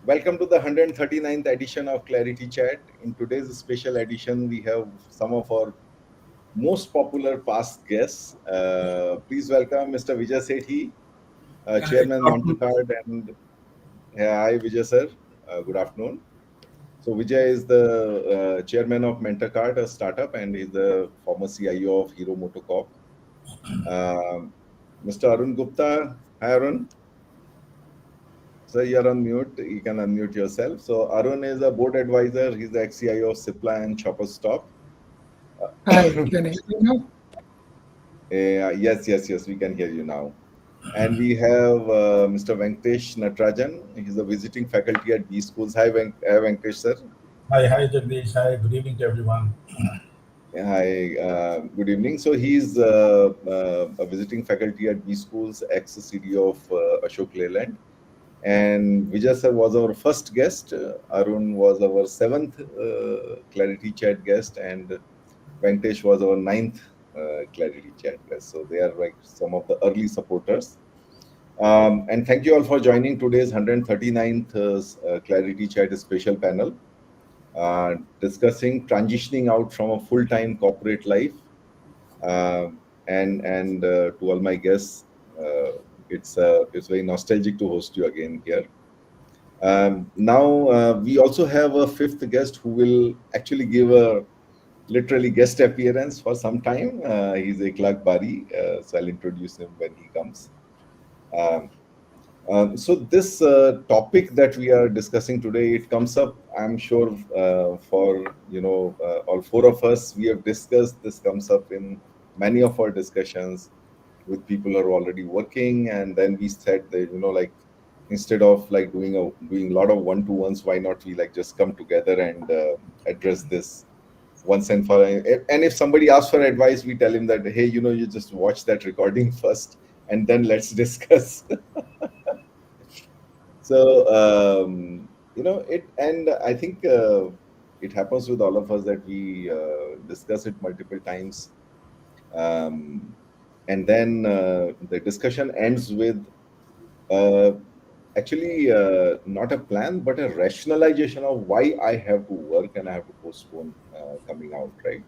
Welcome to the 139th edition of ClariTea Chat. In today's special edition, we have some of our most popular past guests. Please welcome Mr. Vijay Sethi, Chairman Montecard, and hi Vijay sir. Good afternoon. So Vijay is the chairman of Mentorcard, a startup, and he's the former CIO of Hero Motocorp. Mr. Arun Gupta, hi Arun. So you're on mute. You can unmute yourself. So Arun is a board advisor. He's the ex-CIO of Cipla and Shoppers Stop. Hi, can you hear me now? Yes. We can hear you now. And we have Mr. Venkatesh Natarajan. He's a visiting faculty at B Schools. Hi Venkatesh sir. Hi, Jagdish. Hi, good evening to everyone. Hi, good evening. So he's a visiting faculty at B Schools, ex-CDO of Ashok Leyland. And Vijay sir was our first guest. Arun was our seventh ClariTea Chat guest, and Venkatesh was our ninth ClariTea Chat guest. So they are like some of the early supporters. And thank you all for joining today's 139th ClariTea Chat special panel, discussing transitioning out from a full-time corporate life. And to all my guests, it's very nostalgic to host you again here. Now we also have a fifth guest who will actually give a literally guest appearance for some time. He's Eklag Bari, so I'll introduce him when he comes. So this topic that we are discussing today, it comes up, I'm sure, for all four of us. We have discussed this, comes up in many of our discussions with people who are already working, and then we said that like instead of like doing a lot of one-to-ones, why not we like just come together and address this once and for all. And if somebody asks for advice, we tell him that, hey, you just watch that recording first and then let's discuss. So it, and I think it happens with all of us that we discuss it multiple times, and then the discussion ends with actually not a plan but a rationalization of why I have to work and I have to postpone coming out, right?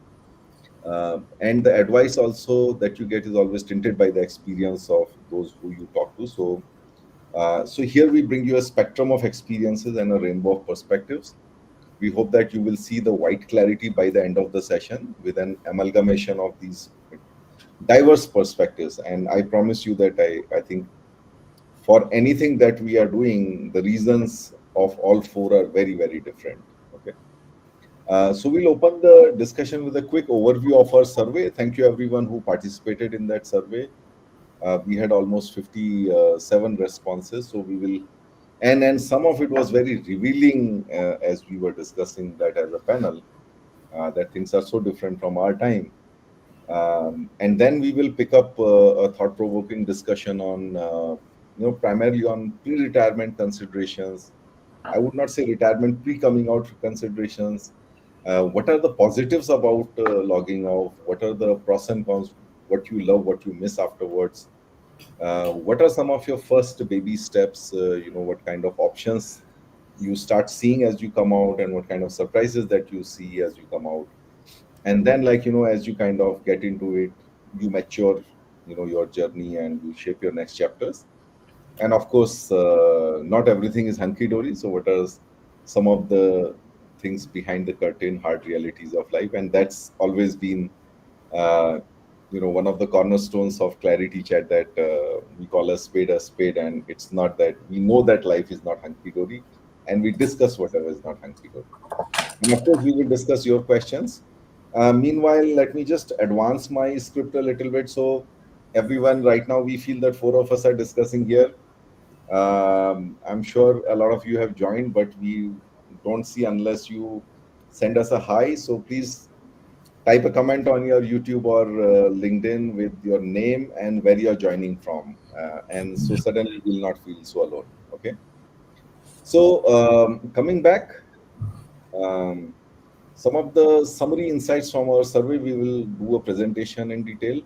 And the advice also that you get is always tinted by the experience of those who you talk to. So here we bring you a spectrum of experiences and a rainbow of perspectives. We hope that you will see the white clarity by the end of the session with an amalgamation of these diverse perspectives. And I promise you that I think for anything that we are doing, the reasons of all four are very, very different. Okay. So we'll open the discussion with a quick overview of our survey. Thank you everyone who participated in that survey. We had almost 57 responses, so we will, and some of it was very revealing as we were discussing that as a panel, that things are so different from our time. And then we will pick up a thought-provoking discussion on, primarily on pre-retirement considerations. I would not say retirement pre-coming out considerations. What are the positives about logging off? What are the pros and cons? What you love, what you miss afterwards? What are some of your first baby steps? What kind of options you start seeing as you come out, and what kind of surprises that you see as you come out. And then, as you kind of get into it, you mature, your journey, and you shape your next chapters. And of course, not everything is hunky dory. So what are some of the things behind the curtain, hard realities of life? And that's always been uh, one of the cornerstones of ClariTea Chat, that we call a spade, and it's not that we know that life is not hunky dory, and we discuss whatever is not hunky dory. And of course, we will discuss your questions. Meanwhile, let me just advance my script a little bit. So everyone, right now, we feel that four of us are discussing here. I'm sure a lot of you have joined, but we don't see unless you send us a hi. So please type a comment on your YouTube or LinkedIn with your name and where you're joining from. And so suddenly you will not feel so alone. Okay. So coming back, um, some of the summary insights from our survey, we will do a presentation in detail.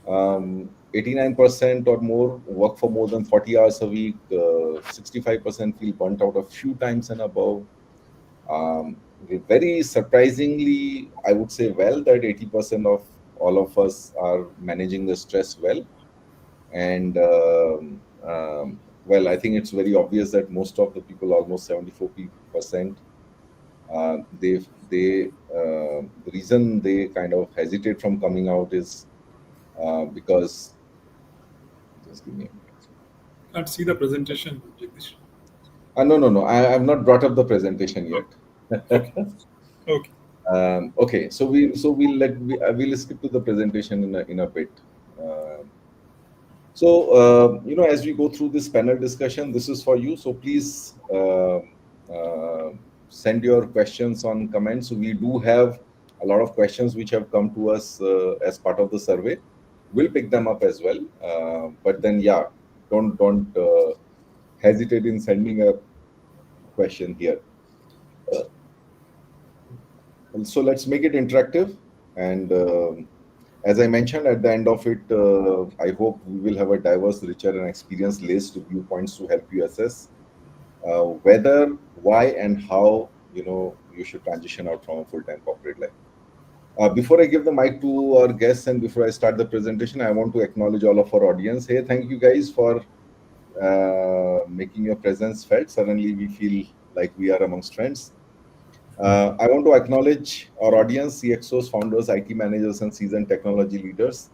89% or more work for more than 40 hours a week. 65% feel burnt out a few times and above. Very surprisingly, I would say well that 80% of all of us are managing the stress well. And well, I think it's very obvious that most of the people, almost 74%, the reason they kind of hesitate from coming out is because just give me a minute. Can't see the presentation, Jagdish. No. I have not brought up the presentation yet. Okay. Okay. Okay, so we'll skip to the presentation in a bit. As we go through this panel discussion, this is for you. So please send your questions on comments. So we do have a lot of questions which have come to us as part of the survey. We'll pick them up as well. But then, yeah, don't hesitate in sending a question here. So let's make it interactive. And as I mentioned at the end of it, I hope we will have a diverse, richer, and experience-laced viewpoints to help you assess whether, why, and how you should transition out from a full-time corporate life. Before I give the mic to our guests and before I start the presentation, I want to acknowledge all of our audience. Hey, thank you guys for making your presence felt. Suddenly, we feel like we are amongst friends. I want to acknowledge our audience, CXOs, founders, IT managers, and seasoned technology leaders.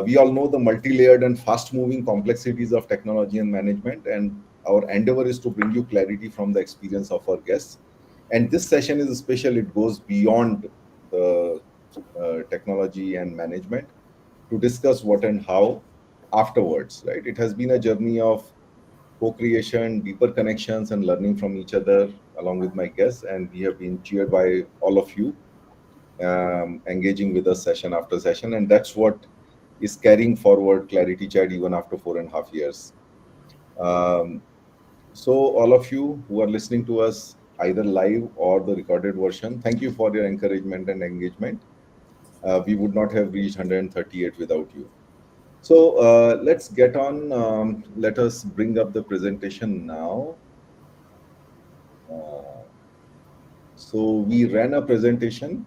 We all know the multi-layered and fast-moving complexities of technology and management, and our endeavor is to bring you clarity from the experience of our guests. And this session is special. It goes beyond the technology and management to discuss what and how afterwards, right? It has been a journey of co-creation, deeper connections, and learning from each other along with my guests. And we have been cheered by all of you engaging with us session after session. And that's what is carrying forward ClariTea Chat even after 4.5 years. So all of you who are listening to us either live or the recorded version, thank you for your encouragement and engagement. We would not have reached 138 without you. So let's get on. Let us bring up the presentation now. So we ran a presentation,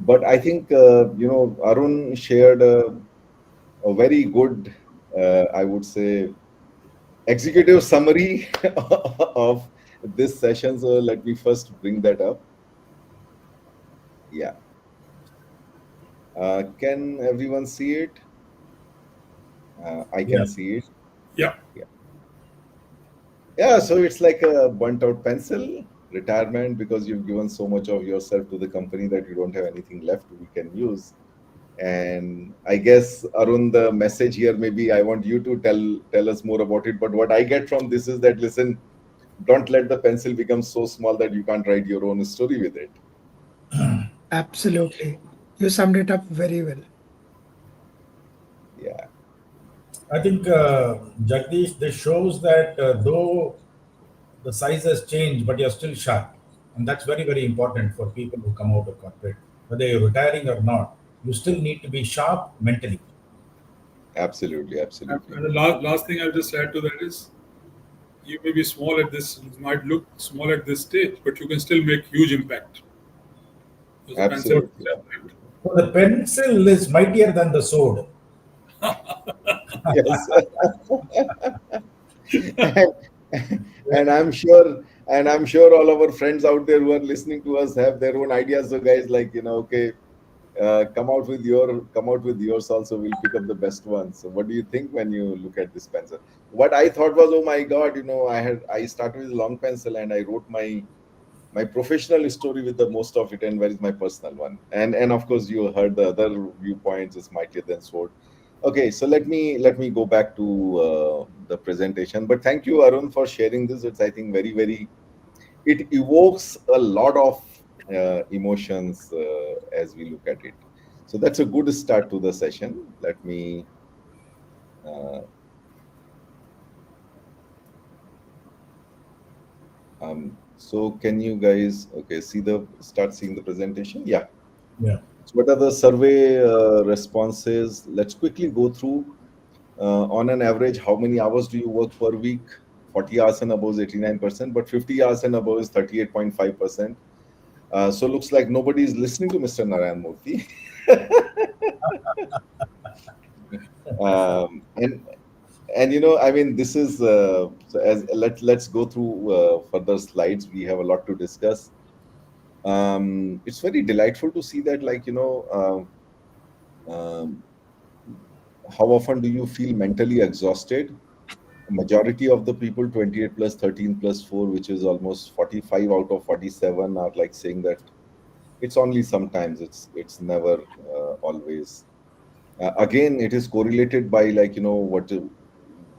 but I think, Arun shared a very good, I would say, executive summary of this session. So let me first bring that up. Yeah. Can everyone see it? I can see it. Yeah. Yeah, so it's like a burnt out pencil, retirement, because you've given so much of yourself to the company that you don't have anything left we can use. And I guess, Arun, the message here, maybe I want you to tell us more about it. But what I get from this is that, listen, don't let the pencil become so small that you can't write your own story with it. Absolutely. You summed it up very well. Yeah. I think, Jagdish, this shows that though the size has changed, but you're still sharp. And that's very, very important for people who come out of corporate. Whether you're retiring or not, you still need to be sharp mentally. Absolutely. And the last thing I'll just add to that is, you may be small at this, might look small at this stage, but you can still make huge impact. Absolutely. So the pencil is mightier than the sword. Yes. and I'm sure all of our friends out there who are listening to us have their own ideas. So guys, okay, come out with yours also. We'll pick up the best ones. So what do you think when you look at this pencil? What I thought was, oh my God, I started with long pencil and I wrote my professional story with the most of it, and where is my personal one? And of course you heard the other viewpoints is mightier than sword. Okay, so let me go back to the presentation. But thank you, Arun, for sharing this. It's, I think, very, very, it evokes a lot of emotions as we look at it. So that's a good start to the session. Let me so can you guys start seeing the presentation? Yeah. So what are the survey responses? Let's quickly go through. On an average, how many hours do you work per week? 40 hours and above is 89%, but 50 hours and above is 38.5%. So looks like nobody is listening to Mr. Narayan Murthy. And I mean, this is so as let's go through further slides. We have a lot to discuss. It's very delightful to see that, how often do you feel mentally exhausted? Majority of the people, 28 plus 13 plus 4, which is almost 45 out of 47, are like saying that it's only sometimes, it's never always. Again, it is correlated by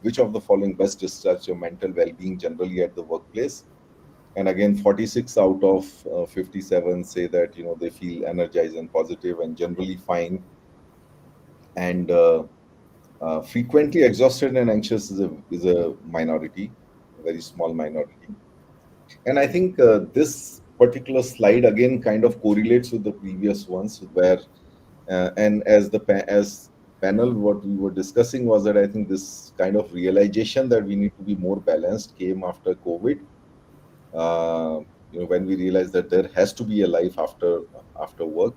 which of the following best discharge your mental well-being generally at the workplace. And again, 46 out of 57 say that they feel energized and positive and generally fine. And frequently exhausted and anxious is a minority, a very small minority. And I think this particular slide again kind of correlates with the previous ones, where and as as panel, what we were discussing was that I think this kind of realization that we need to be more balanced came after COVID. When we realized that there has to be a life after work.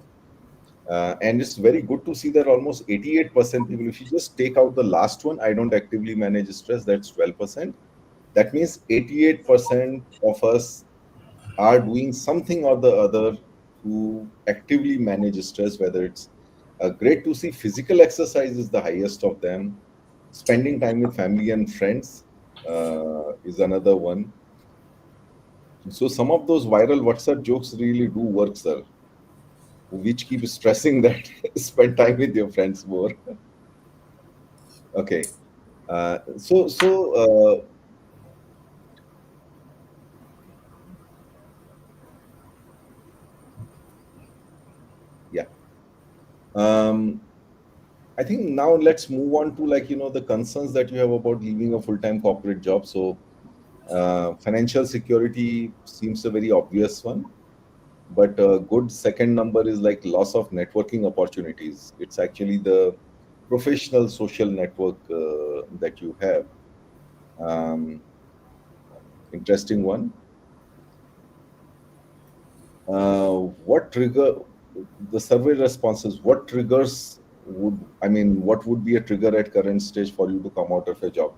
And it's very good to see that almost 88% people, if you just take out the last one, I don't actively manage stress, that's 12%. That means 88% of us are doing something or the other to actively manage stress, whether it's great to see physical exercise is the highest of them. Spending time with family and friends is another one. So some of those viral WhatsApp jokes really do work, sir, which keep stressing that spend time with your friends more. Okay. So yeah. I think now let's move on to the concerns that you have about leaving a full-time corporate job. So financial security seems a very obvious one, but a good second number is like loss of networking opportunities. It's actually the professional social network that you have. Um, Interesting one. What trigger the survey responses? What triggers what would be a trigger at current stage for you to come out of a job?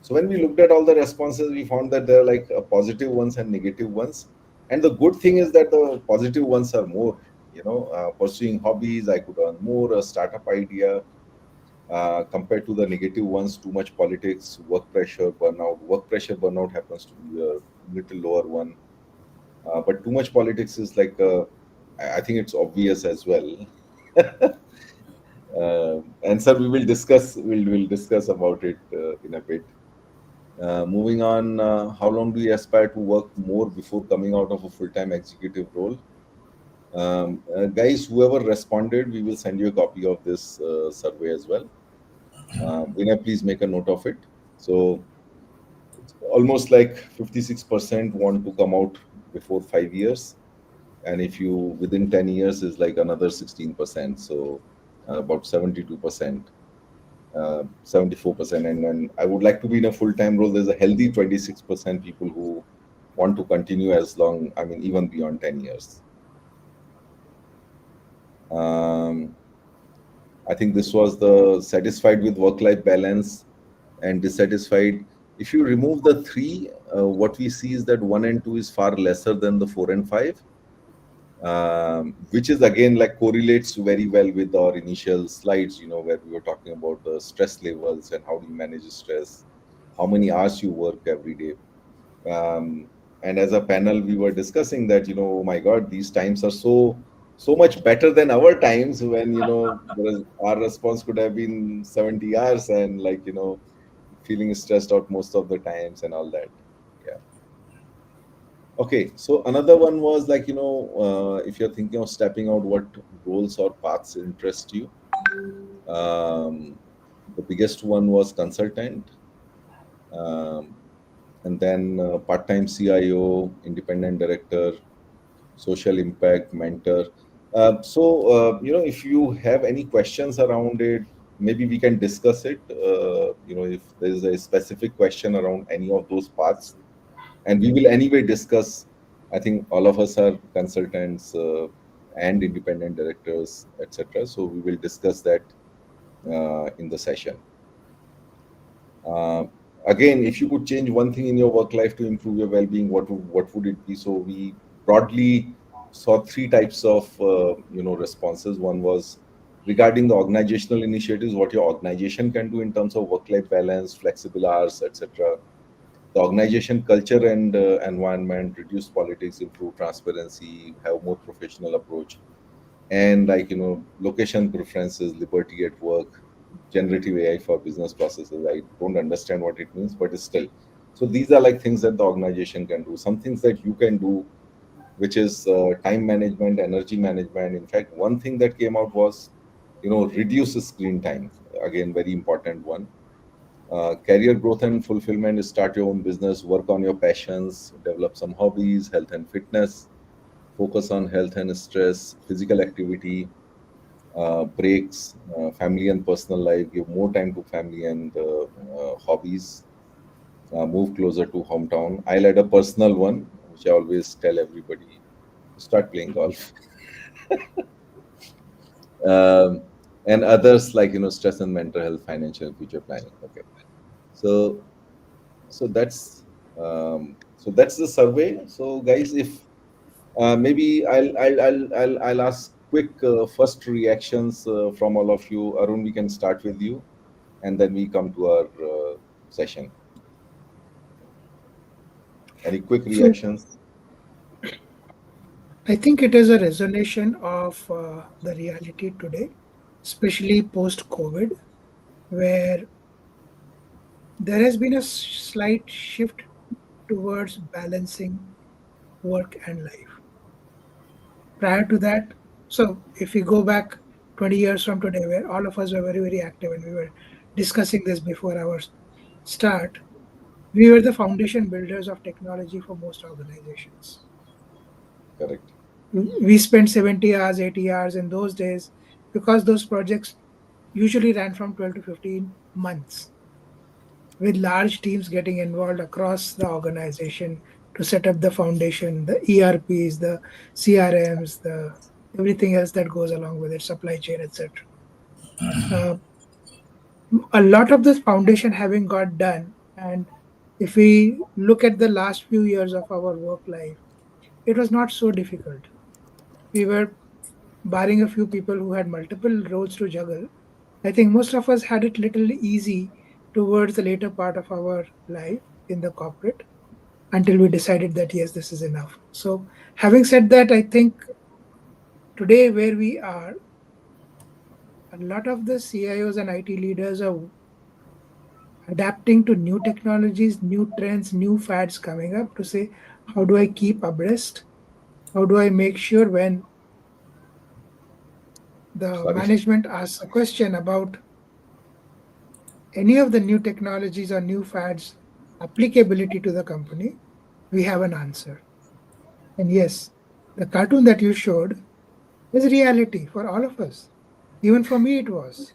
So when we looked at all the responses, we found that there are like positive ones and negative ones. And the good thing is that the positive ones are more, pursuing hobbies, I could earn more, a startup idea, compared to the negative ones, too much politics, work pressure, burnout. Work pressure, burnout happens to be a little lower one. But too much politics is I think it's obvious as well. And sir, we'll discuss about it in a bit. Moving on, how long do you aspire to work more before coming out of a full-time executive role? Guys, whoever responded, we will send you a copy of this survey as well. Vinay, please make a note of it. So it's almost like 56% want to come out before 5 years. And if you within 10 years is like another 16%. So about 72%. 74%, and then I would like to be in a full-time role. There's a healthy 26% people who want to continue as long, even beyond 10 years. I think this was the satisfied with work-life balance and dissatisfied. If you remove the three, what we see is that 1 and 2 is far lesser than the 4 and 5. Which is again correlates very well with our initial slides, where we were talking about the stress levels and how do you manage stress, how many hours you work every day. And as a panel, we were discussing that, oh my God, these times are so much better than our times when, our response could have been 70 hours and feeling stressed out most of the times and all that. Yeah. Okay, so another one was if you're thinking of stepping out, what roles or paths interest you? The biggest one was consultant, and then part-time CIO, independent director, social impact, mentor. If you have any questions around it, maybe we can discuss it. If there is a specific question around any of those parts, and we will anyway discuss. I think all of us are consultants and independent directors, etc. So we will discuss that in the session. Uh, Again, if you could change one thing in your work life to improve your well-being, what would it be? So we broadly saw three types of responses. One was regarding the organizational initiatives, what your organization can do in terms of work-life balance, flexible hours, etc. The organization culture and environment, reduce politics, improve transparency, have more professional approach, and location preferences, liberty at work, generative AI for business processes. I don't understand what it means, but it's still. So these are like things that the organization can do. Some things that you can do, which is time management, energy management. In fact, one thing that came out was, reduce screen time. Again, very important one. Career growth and fulfillment is start your own business, work on your passions, develop some hobbies, health and fitness, focus on health and stress, physical activity, breaks, family and personal life, give more time to family and hobbies, move closer to hometown. I'll add a personal one, which I always tell everybody: start playing golf. um, and others like stress and mental health, financial and future planning. Okay, so that's the survey. So guys, if maybe I'll ask quick first reactions from all of you. Arun, we can start with you, and then we come to our session. Any quick So reactions? I think it is a resonation of the reality today, especially post-COVID, where there has been a slight shift towards balancing work and life. Prior to that, so if we go back 20 years from today, where all of us were very, very active and we were discussing this before our start, we were the foundation builders of technology for most organizations. Correct. We spent 70 hours, 80 hours in those days because those projects usually ran from 12 to 15 months, with large teams getting involved across the organization to set up the foundation, the ERPs, the CRMs, the everything else that goes along with it, supply chain, etc. A lot of this foundation having got done, and if we look at the last few years of our work life, it was not so difficult. We were, barring a few people who had multiple roles to juggle, I think most of us had it little easy towards the later part of our life in the corporate, until we decided that yes, this is enough. So having said that, I think today where we are, a lot of the CIOs and IT leaders are adapting to new technologies, new trends, new fads coming up to say, how do I keep abreast? How do I make sure when the Sorry. management asks a question about any of the new technologies or new fads applicability to the company, we have an answer. And yes, the cartoon that you showed is reality for all of us. Even for me, it was.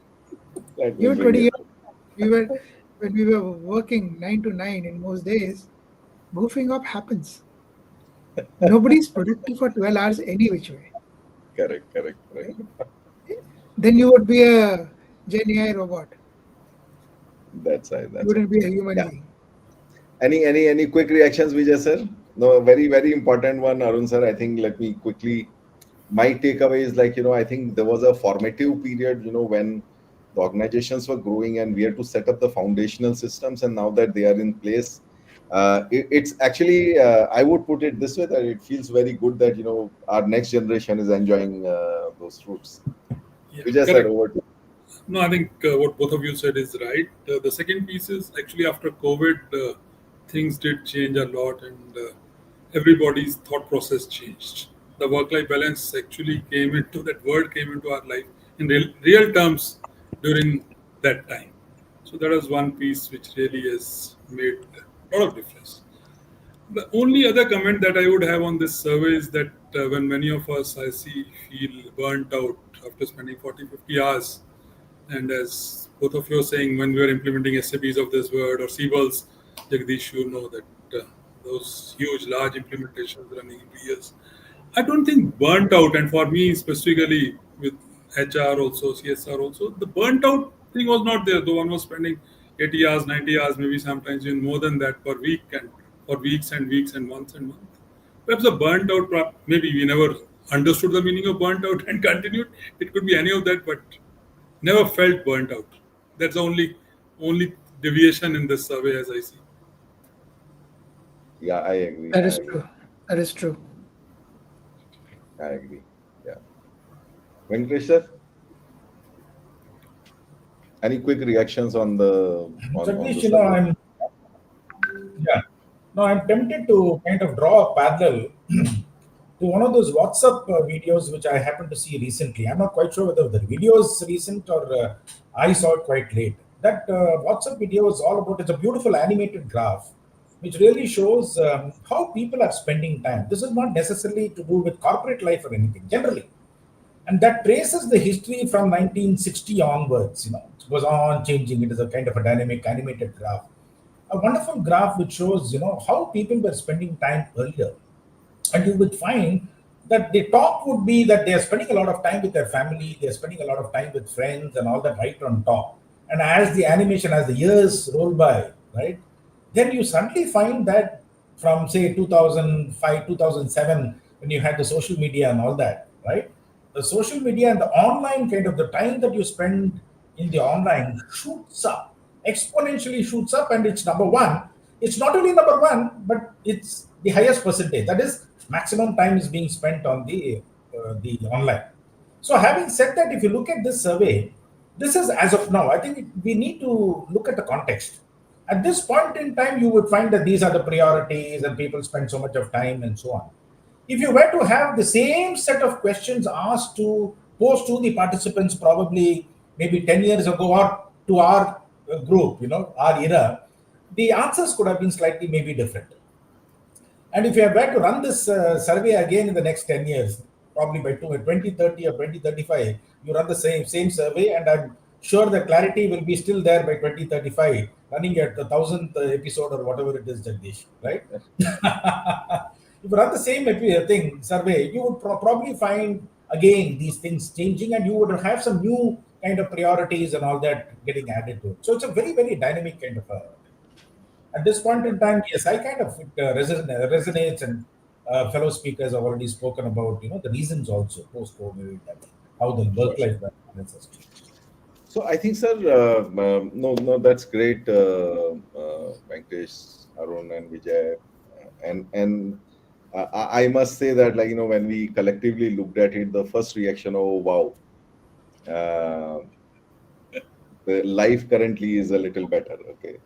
That was Even 20 really years we were when we were working 9 to 9 in most days, goofing up happens. Nobody's productive for 12 hours any which way. correct. Right? Then you would be a Gen AI robot. That's right. You That's right. wouldn't be a human Yeah. being. Any quick reactions, Vijay sir? No, very important one, Arun sir. I think let me quickly. My takeaway is like I think there was a formative period when the organizations were growing and we had to set up the foundational systems, and now that they are in place, it's actually I would put it this way, that it feels very good that our next generation is enjoying those fruits. Yeah, Vijay sir, correct. over to No, I think what both of you said is right. The second piece is actually after COVID, things did change a lot, and everybody's thought process changed. The work-life balance actually came into that word came into our life in real terms during that time. So that was one piece which really has made a lot of difference. The only other comment that I would have on this survey is that when many of us, I see, feel burnt out after spending 40, 50 hours, and as both of you are saying, when we are implementing SAPs of this world or CBOLs, Jagdish, you know that those huge, large implementations running in 2 years, I don't think burnt out, and for me specifically with HR also, CSR also, the burnt out thing was not there. Though one was spending 80 hours, 90 hours, maybe sometimes even more than that per week, and for weeks and weeks and months and months. Perhaps the burnt out, maybe we never understood the meaning of burnt out and continued. It could be any of that, but never felt burnt out. That's the only deviation in this survey as I see. Yeah, I agree. That is true. That is true. I agree. Yeah. Venkatesh sir, any quick reactions on the Jagdish, survey? I'm tempted to kind of draw a parallel to one of those WhatsApp videos which I happened to see recently. I'm not quite sure whether the video is recent or I saw it quite late. That WhatsApp video is all about, it's a beautiful animated graph which really shows how people are spending time. This is not necessarily to do with corporate life or anything, generally. And that traces the history from 1960 onwards. It goes on changing. It is a kind of a dynamic animated graph. A wonderful graph which shows, how people were spending time earlier. And you would find that the top would be that they are spending a lot of time with their family, they're spending a lot of time with friends and all that right on top. And as the animation, as the years roll by, right, then you suddenly find that from say 2005, 2007, when you had the social media and all that, right, the social media and the online kind of the time that you spend in the online shoots up, exponentially shoots up, and it's number one. It's not only number one, but it's the highest percentage. That is, maximum time is being spent on the online. So having said that, if you look at this survey, this is as of now, I think we need to look at the context. At this point in time, you would find that these are the priorities and people spend so much of time and so on. If you were to have the same set of questions asked to pose to the participants probably maybe 10 years ago or to our group, our era, the answers could have been slightly maybe different. And if you were to run this survey again in the next 10 years, probably by 2030 or 2035, you run the same survey, and I'm sure that clarity will be still there by 2035, running at the 1000th episode or whatever it is, Jagdish, right? If you run the same survey, you would probably find again these things changing, and you would have some new kind of priorities and all that getting added to it. So it's a very, very dynamic kind of at this point in time, yes, I kind of resonates, and fellow speakers have already spoken about the reasons also post-COVID and how the work-life balance has changed. So I think, sir, no, that's great, Venkatesh, Arun, and Vijay, and I must say that, when we collectively looked at it, the first reaction, oh wow, the life currently is a little better. Okay.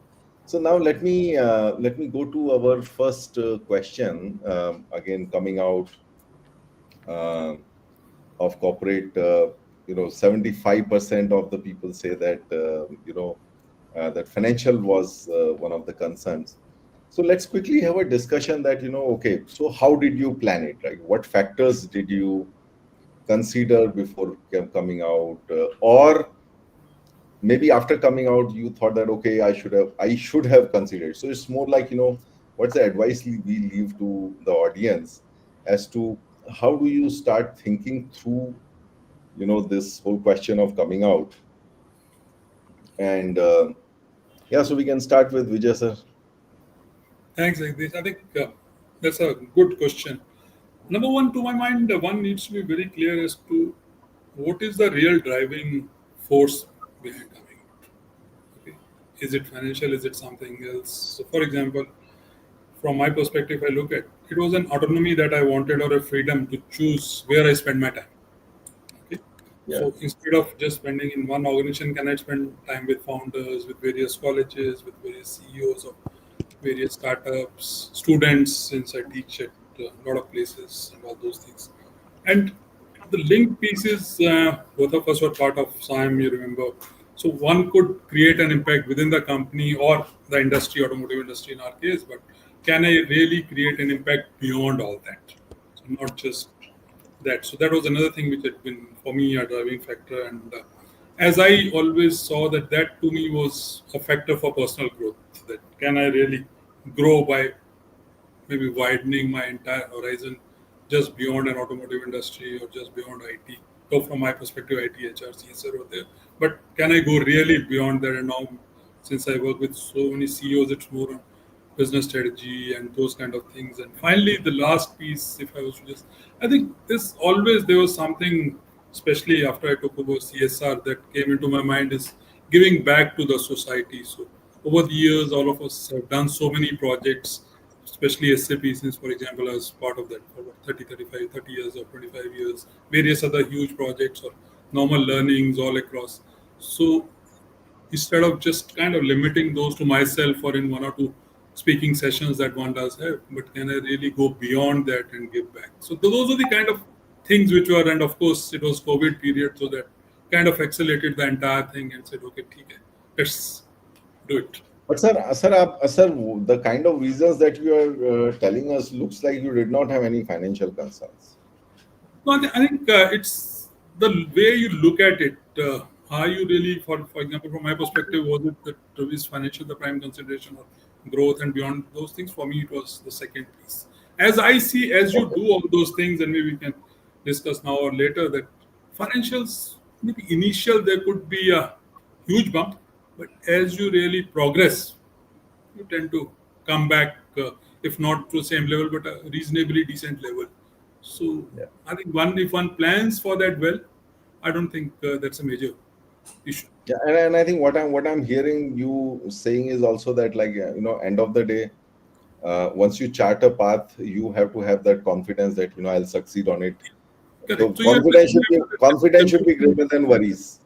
So now let me go to our first question. Again, coming out of corporate, 75% of the people say that that financial was one of the concerns. So let's quickly have a discussion that okay, so how did you plan it? Right? What factors did you consider before coming out, or maybe after coming out you thought that okay, I should have considered? So it's more like what's the advice we leave to the audience as to how do you start thinking through this whole question of coming out? And so we can start with Vijay sir. Thanks, Jagdish. I think that's a good question. Number one, to my mind, one needs to be very clear as to what is the real driving force behind coming out. Okay. Is it financial? Is it something else? So, for example, from my perspective, I look at it was an autonomy that I wanted, or a freedom to choose where I spend my time. Okay. Yeah. So instead of just spending in one organization, can I spend time with founders, with various colleges, with various CEOs of various startups, students, since I teach at a lot of places and all those things. And the link pieces, both of us were part of SIAM, you remember. So one could create an impact within the company or the industry, automotive industry in our case, but can I really create an impact beyond all that? So not just that. So that was another thing which had been for me a driving factor. And as I always saw that to me was a factor for personal growth. That can I really grow by maybe widening my entire horizon just beyond an automotive industry or just beyond IT. So from my perspective, IT, HR, CSR were there. But can I go really beyond that? And now, since I work with so many CEOs, it's more on business strategy and those kind of things. And finally, the last piece, if I was to just, I think there was something, especially after I took over CSR, that came into my mind is giving back to the society. So over the years, all of us have done so many projects, especially SAP, since, for example, I was part of that for 30 years or 25 years, various other huge projects or normal learnings all across. So instead of just kind of limiting those to myself or in one or two speaking sessions that one does have, but can I really go beyond that and give back? So those are the kind of things which were, and of course it was COVID period, so that kind of accelerated the entire thing and said, okay, okay, let's do it. But sir, the kind of reasons that you are telling us looks like you did not have any financial concerns. No, I think it's the way you look at it. Are you really, for example, from my perspective, was it that is financial the prime consideration or growth and beyond those things? For me, it was the second piece. As I see, as you do all those things, and maybe we can discuss now or later that financials, maybe initial there could be a huge bump, but as you really progress, you tend to come back, if not to the same level, but a reasonably decent level. So Yeah. I think if one plans for that well, I don't think that's a major issue. Yeah, and I think what I'm hearing you saying is also that, like, end of the day, once you chart a path, you have to have that confidence that I'll succeed on it. So Correct. So you have to confidence should be greater than worries.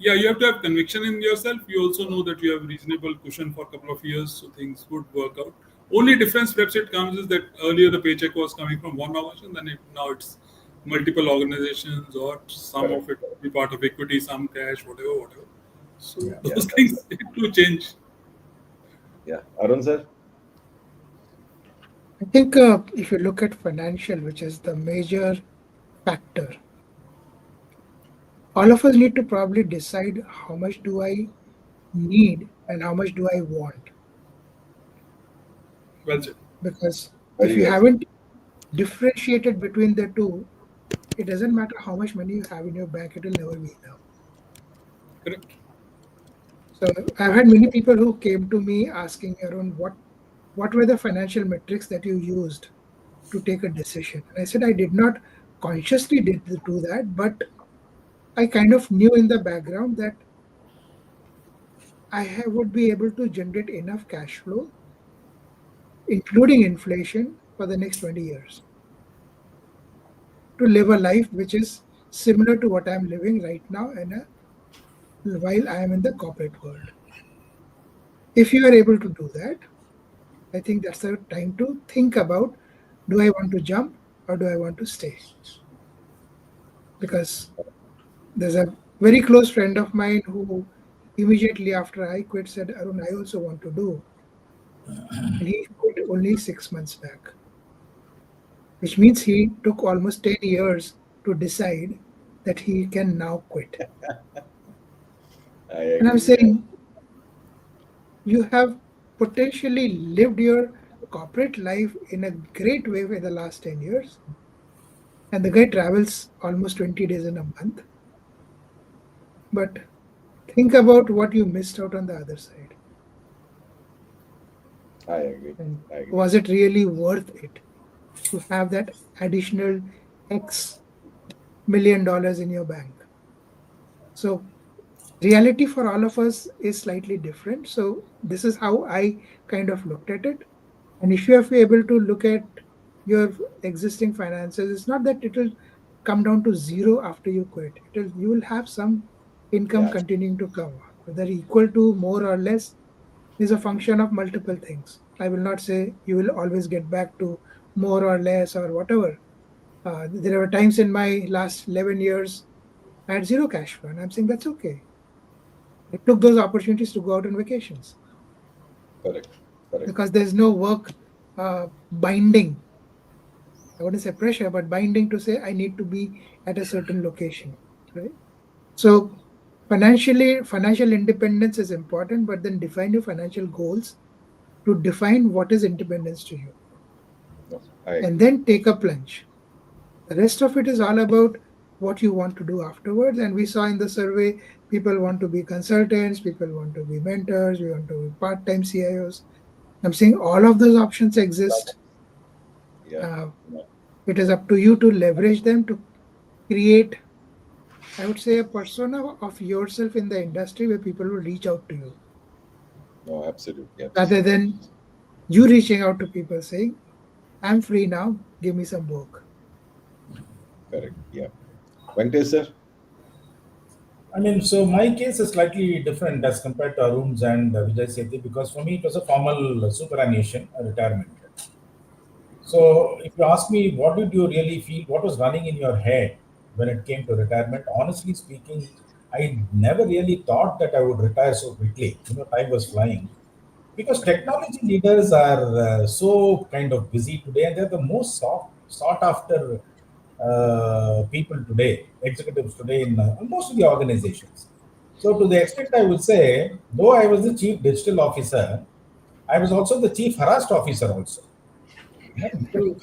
yeah, you have to have conviction in yourself. You also know that you have reasonable cushion for a couple of years, so things would work out. Only difference perhaps it comes is that earlier the paycheck was coming from one organization, then now it's multiple organizations, or some Correct. of it will be part of equity, some cash, whatever. So Yeah, those that's things need to change. Yeah, Arun sir. I think if you look at financial, which is the major factor, all of us need to probably decide how much do I need and how much do I want. Well said. Because if Very you well. haven't differentiated between the two, it doesn't matter how much money you have in your bank, it will never be enough. Correct. So I've had many people who came to me asking, Arun, what were the financial metrics that you used to take a decision? And I said, I did not consciously do that, but I kind of knew in the background that would be able to generate enough cash flow, including inflation, for the next 20 years to live a life which is similar to what I'm living right now while I am in the corporate world. If you are able to do that, I think that's the time to think about, do I want to jump or do I want to stay? Because there's a very close friend of mine who immediately after I quit said, Arun, I also want to do. And he quit only 6 months back, which means he took almost 10 years to decide that he can now quit. I And I'm agree. saying, you have potentially lived your corporate life in a great way for the last 10 years. And the guy travels almost 20 days in a month. But think about what you missed out on the other side. I agree. And I agree. was it really worth it to have that additional X $million in your bank? So reality for all of us is slightly different. So this is how I kind of looked at it. And if you are able to look at your existing finances, it's not that it will come down to zero after you quit. You will have some income Yeah. continuing to come. Whether equal to more or less is a function of multiple things. I will not say you will always get back to more or less or whatever. There were times in my last 11 years I had zero cash flow, and I'm saying that's okay. I took those opportunities to go out on vacations Correct. Correct. because there's no work binding. I wouldn't say pressure, but binding to say I need to be at a certain location, right? So financial independence is important, but then define your financial goals to define what is independence to you, No, I and agree. then take a plunge. The rest of it is all about what you want to do afterwards. And we saw in the survey, people want to be consultants, people want to be mentors, we want to be part-time CIOs. I'm saying all of those options exist. Yeah. Uh, it is up to you to leverage them to create, I would say, a persona of yourself in the industry where people will reach out to you, No, absolutely, rather absolutely. than you reaching out to people saying, I'm free now, give me some work. Correct. Yeah. Venkatesh sir? I mean, so my case is slightly different as compared to Arun's and Vijay Sethi, because for me it was a formal superannuation, a retirement. So, if you ask me, what did you really feel? What was running in your head when it came to retirement? Honestly speaking, I never really thought that I would retire so quickly. Time was flying because technology leaders are so kind of busy today, and they're the most sought after people today, executives today in most of the organizations. So, to the extent I would say, though I was the chief digital officer, I was also the chief harassed officer also. People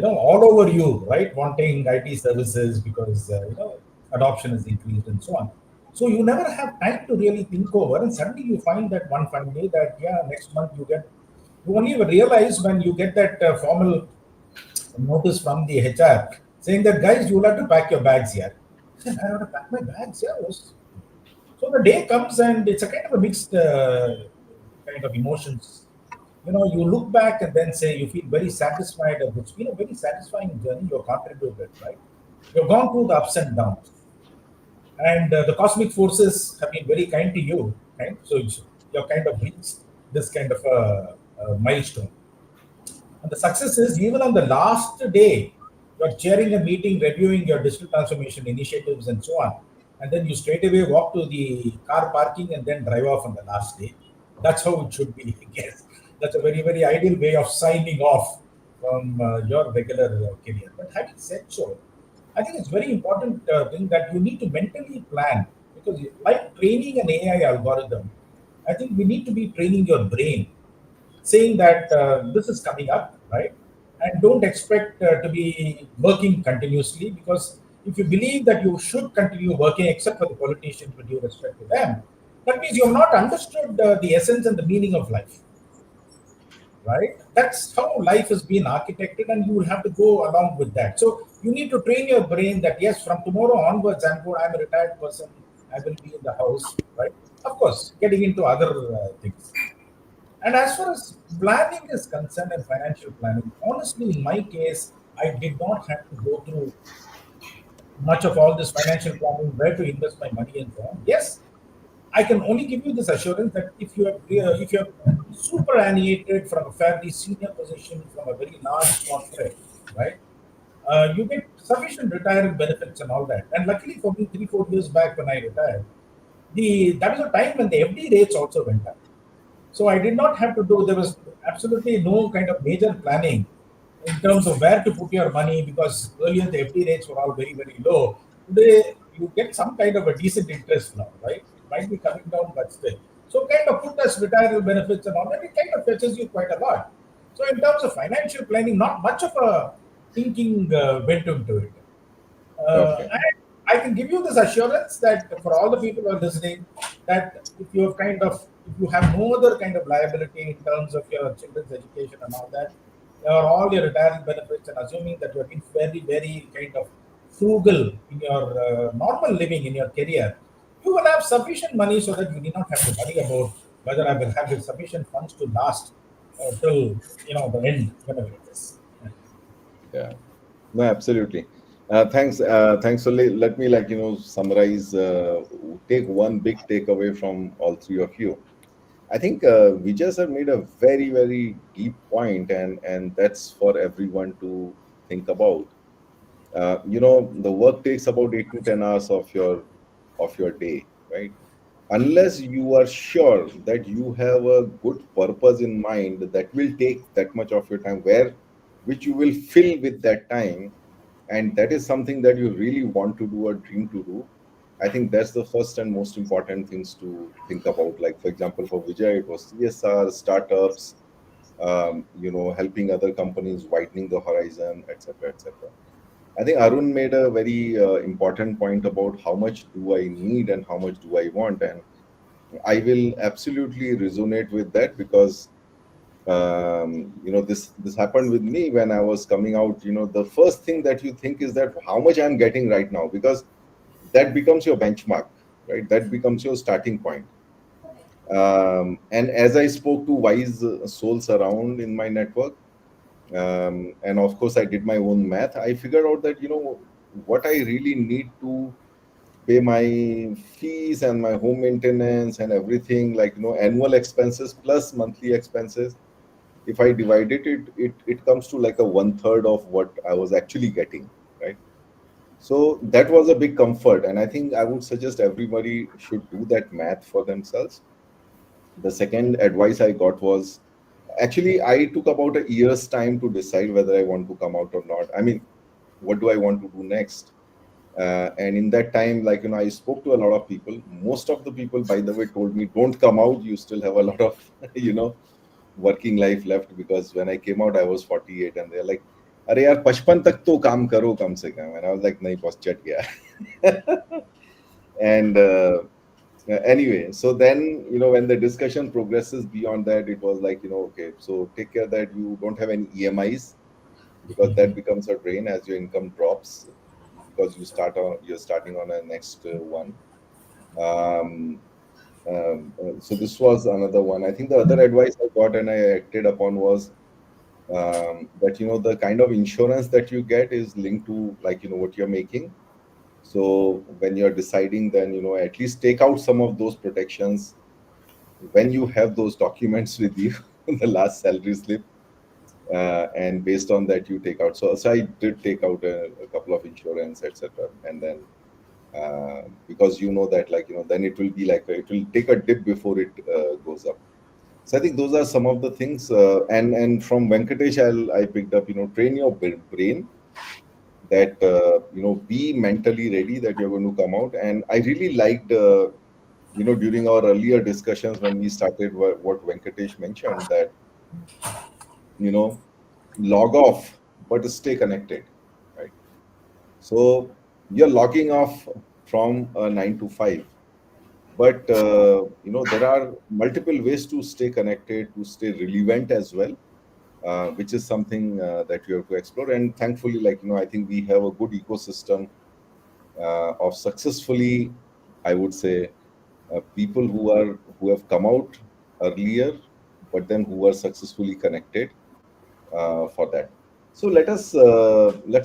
all over you, right? Wanting IT services because adoption is increased and so on. So you never have time to really think over, and suddenly you find that one fine day that next month you get. You only realize when you get that formal notice from the HR saying that guys, you will have to pack your bags here. I said, I have to pack my bags here. So the day comes and it's a kind of a mixed kind of emotions. You look back and then say you feel very satisfied. It's been a very satisfying journey you've contributed, right? You've gone through the ups and downs, and the cosmic forces have been very kind to you, right? So you're kind of reached this kind of a milestone. And the success is even on the last day, you're chairing a meeting, reviewing your digital transformation initiatives and so on. And then you straight away walk to the car parking and then drive off on the last day. That's how it should be, I guess. That's a very, very ideal way of signing off from your regular career. But having said so, I think it's very important thing that you need to mentally plan, because like training an AI algorithm, I think we need to be training your brain saying that this is coming up, right? And don't expect to be working continuously, because if you believe that you should continue working, except for the politicians, with due respect to them, that means you have not understood the essence and the meaning of life, right? That's how life has been architected, and you will have to go along with that. So you need to train your brain that yes, from tomorrow onwards, I'm a retired person. I will be in the house, right? Of course, getting into other things. And as far as planning is concerned and financial planning, honestly, in my case, I did not have to go through much of all this financial planning, where to invest my money and so on. Yes, I can only give you this assurance that if you are superannuated from a fairly senior position from a very large corporate, right? You get sufficient retirement benefits and all that. And luckily for me, 3 4 years back when I retired, the that was a time when the FD rates also went up. So I did not have to do, there was absolutely no kind of major planning in terms of where to put your money, because earlier the FD rates were all very, very low. Today you get some kind of a decent interest now, right? It might be coming down, but still. So kind of put as retirement benefits and all that, it kind of fetches you quite a lot. So in terms of financial planning, not much of a thinking went into it. Okay. And I can give you this assurance that for all the people who are listening, that if you have no other kind of liability in terms of your children's education and all that, or all your retirement benefits, and assuming that you have been very, very kind of frugal in your normal living in your career, you will have sufficient money so that you need not have to worry about whether I will have the sufficient funds to last till the end, whenever it is. Yeah. No, absolutely. Thanks. Thanks. So let me summarize. Take one big takeaway from all three of you. I think Vijay sir made a very very deep point, and that's for everyone to think about. The work takes about 8 to 10 hours of your day, right? unless you are sure that you have a good purpose in mind that will take that much of your time, where which you will fill with that time, and that is something that you really want to do or dream to do. I think that's the first and most important things to think about. Like, for example, for Vijay, it was CSR, startups, helping other companies, widening the horizon, etc., etc. I think Arun made a very important point about how much do I need and how much do I want, and I will absolutely resonate with that, because this happened with me when I was coming out. The first thing that you think is that how much I'm getting right now, because that becomes your benchmark, right? That becomes your starting point. And as I spoke to wise souls around in my network, and of course I did my own math, I figured out that what I really need to pay my fees and my home maintenance and everything, like annual expenses plus monthly expenses, if I divide it comes to like a one third of what I was actually getting, right? So that was a big comfort, and I think I would suggest everybody should do that math for themselves. The second advice I got was, actually I took about a year's time to decide whether I want to come out or not. I mean, what do I want to do next? And in that time, like I spoke to a lot of people. Most of the people, by the way, told me, don't come out, you still have a lot of working life left, because when I came out I was 48, and they're like, अरे यार 55 तक तो काम करो कम से कम. And I was like, नहीं बस चट गया. And anyway, so then when the discussion progresses beyond that, it was like, okay, so take care that you don't have any EMIs, because that becomes a drain as your income drops, because you're starting on a next one. So this was another one. I think the other advice I got and I acted upon was that the kind of insurance that you get is linked to, like, what you're making. So when you're deciding, then at least take out some of those protections when you have those documents with you, the last salary slip, and based on that you take out. So I did take out a couple of insurance, etc. And then because that, like, then it will be like it will take a dip before it goes up. So I think those are some of the things. And from Venkatesh, I picked up, train your brain, that be mentally ready that you're going to come out. And I really liked during our earlier discussions when we started, what Venkatesh mentioned, that log off but stay connected, right? So you're logging off from 9 to 5, but there are multiple ways to stay connected, to stay relevant as well, which is something that you have to explore. And thankfully, like, I think we have a good ecosystem of successfully, I would say, people who have come out earlier, but then who are successfully connected for that. So let's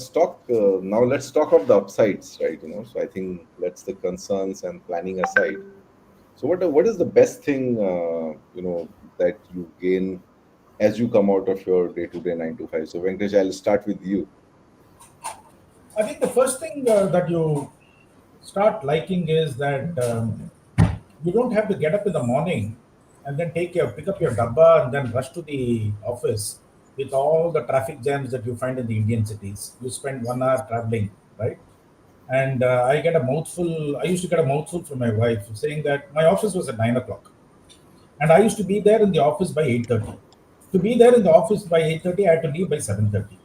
talk now. Let's talk of the upsides, right? So I think let's the concerns and planning aside. So what is the best thing that you gain as you come out of your day-to-day 9 to 5? So Venkatesh, I'll start with you. I think the first thing that you start liking is that you don't have to get up in the morning and then pick up your dabba and then rush to the office with all the traffic jams that you find in the Indian cities. You spend 1 hour traveling, right? And I get a mouthful. I used to get a mouthful from my wife saying that my office was at 9 o'clock, and I used to be there in the office by 8:30. To be there in the office by 8:30, I had to leave by 7:30.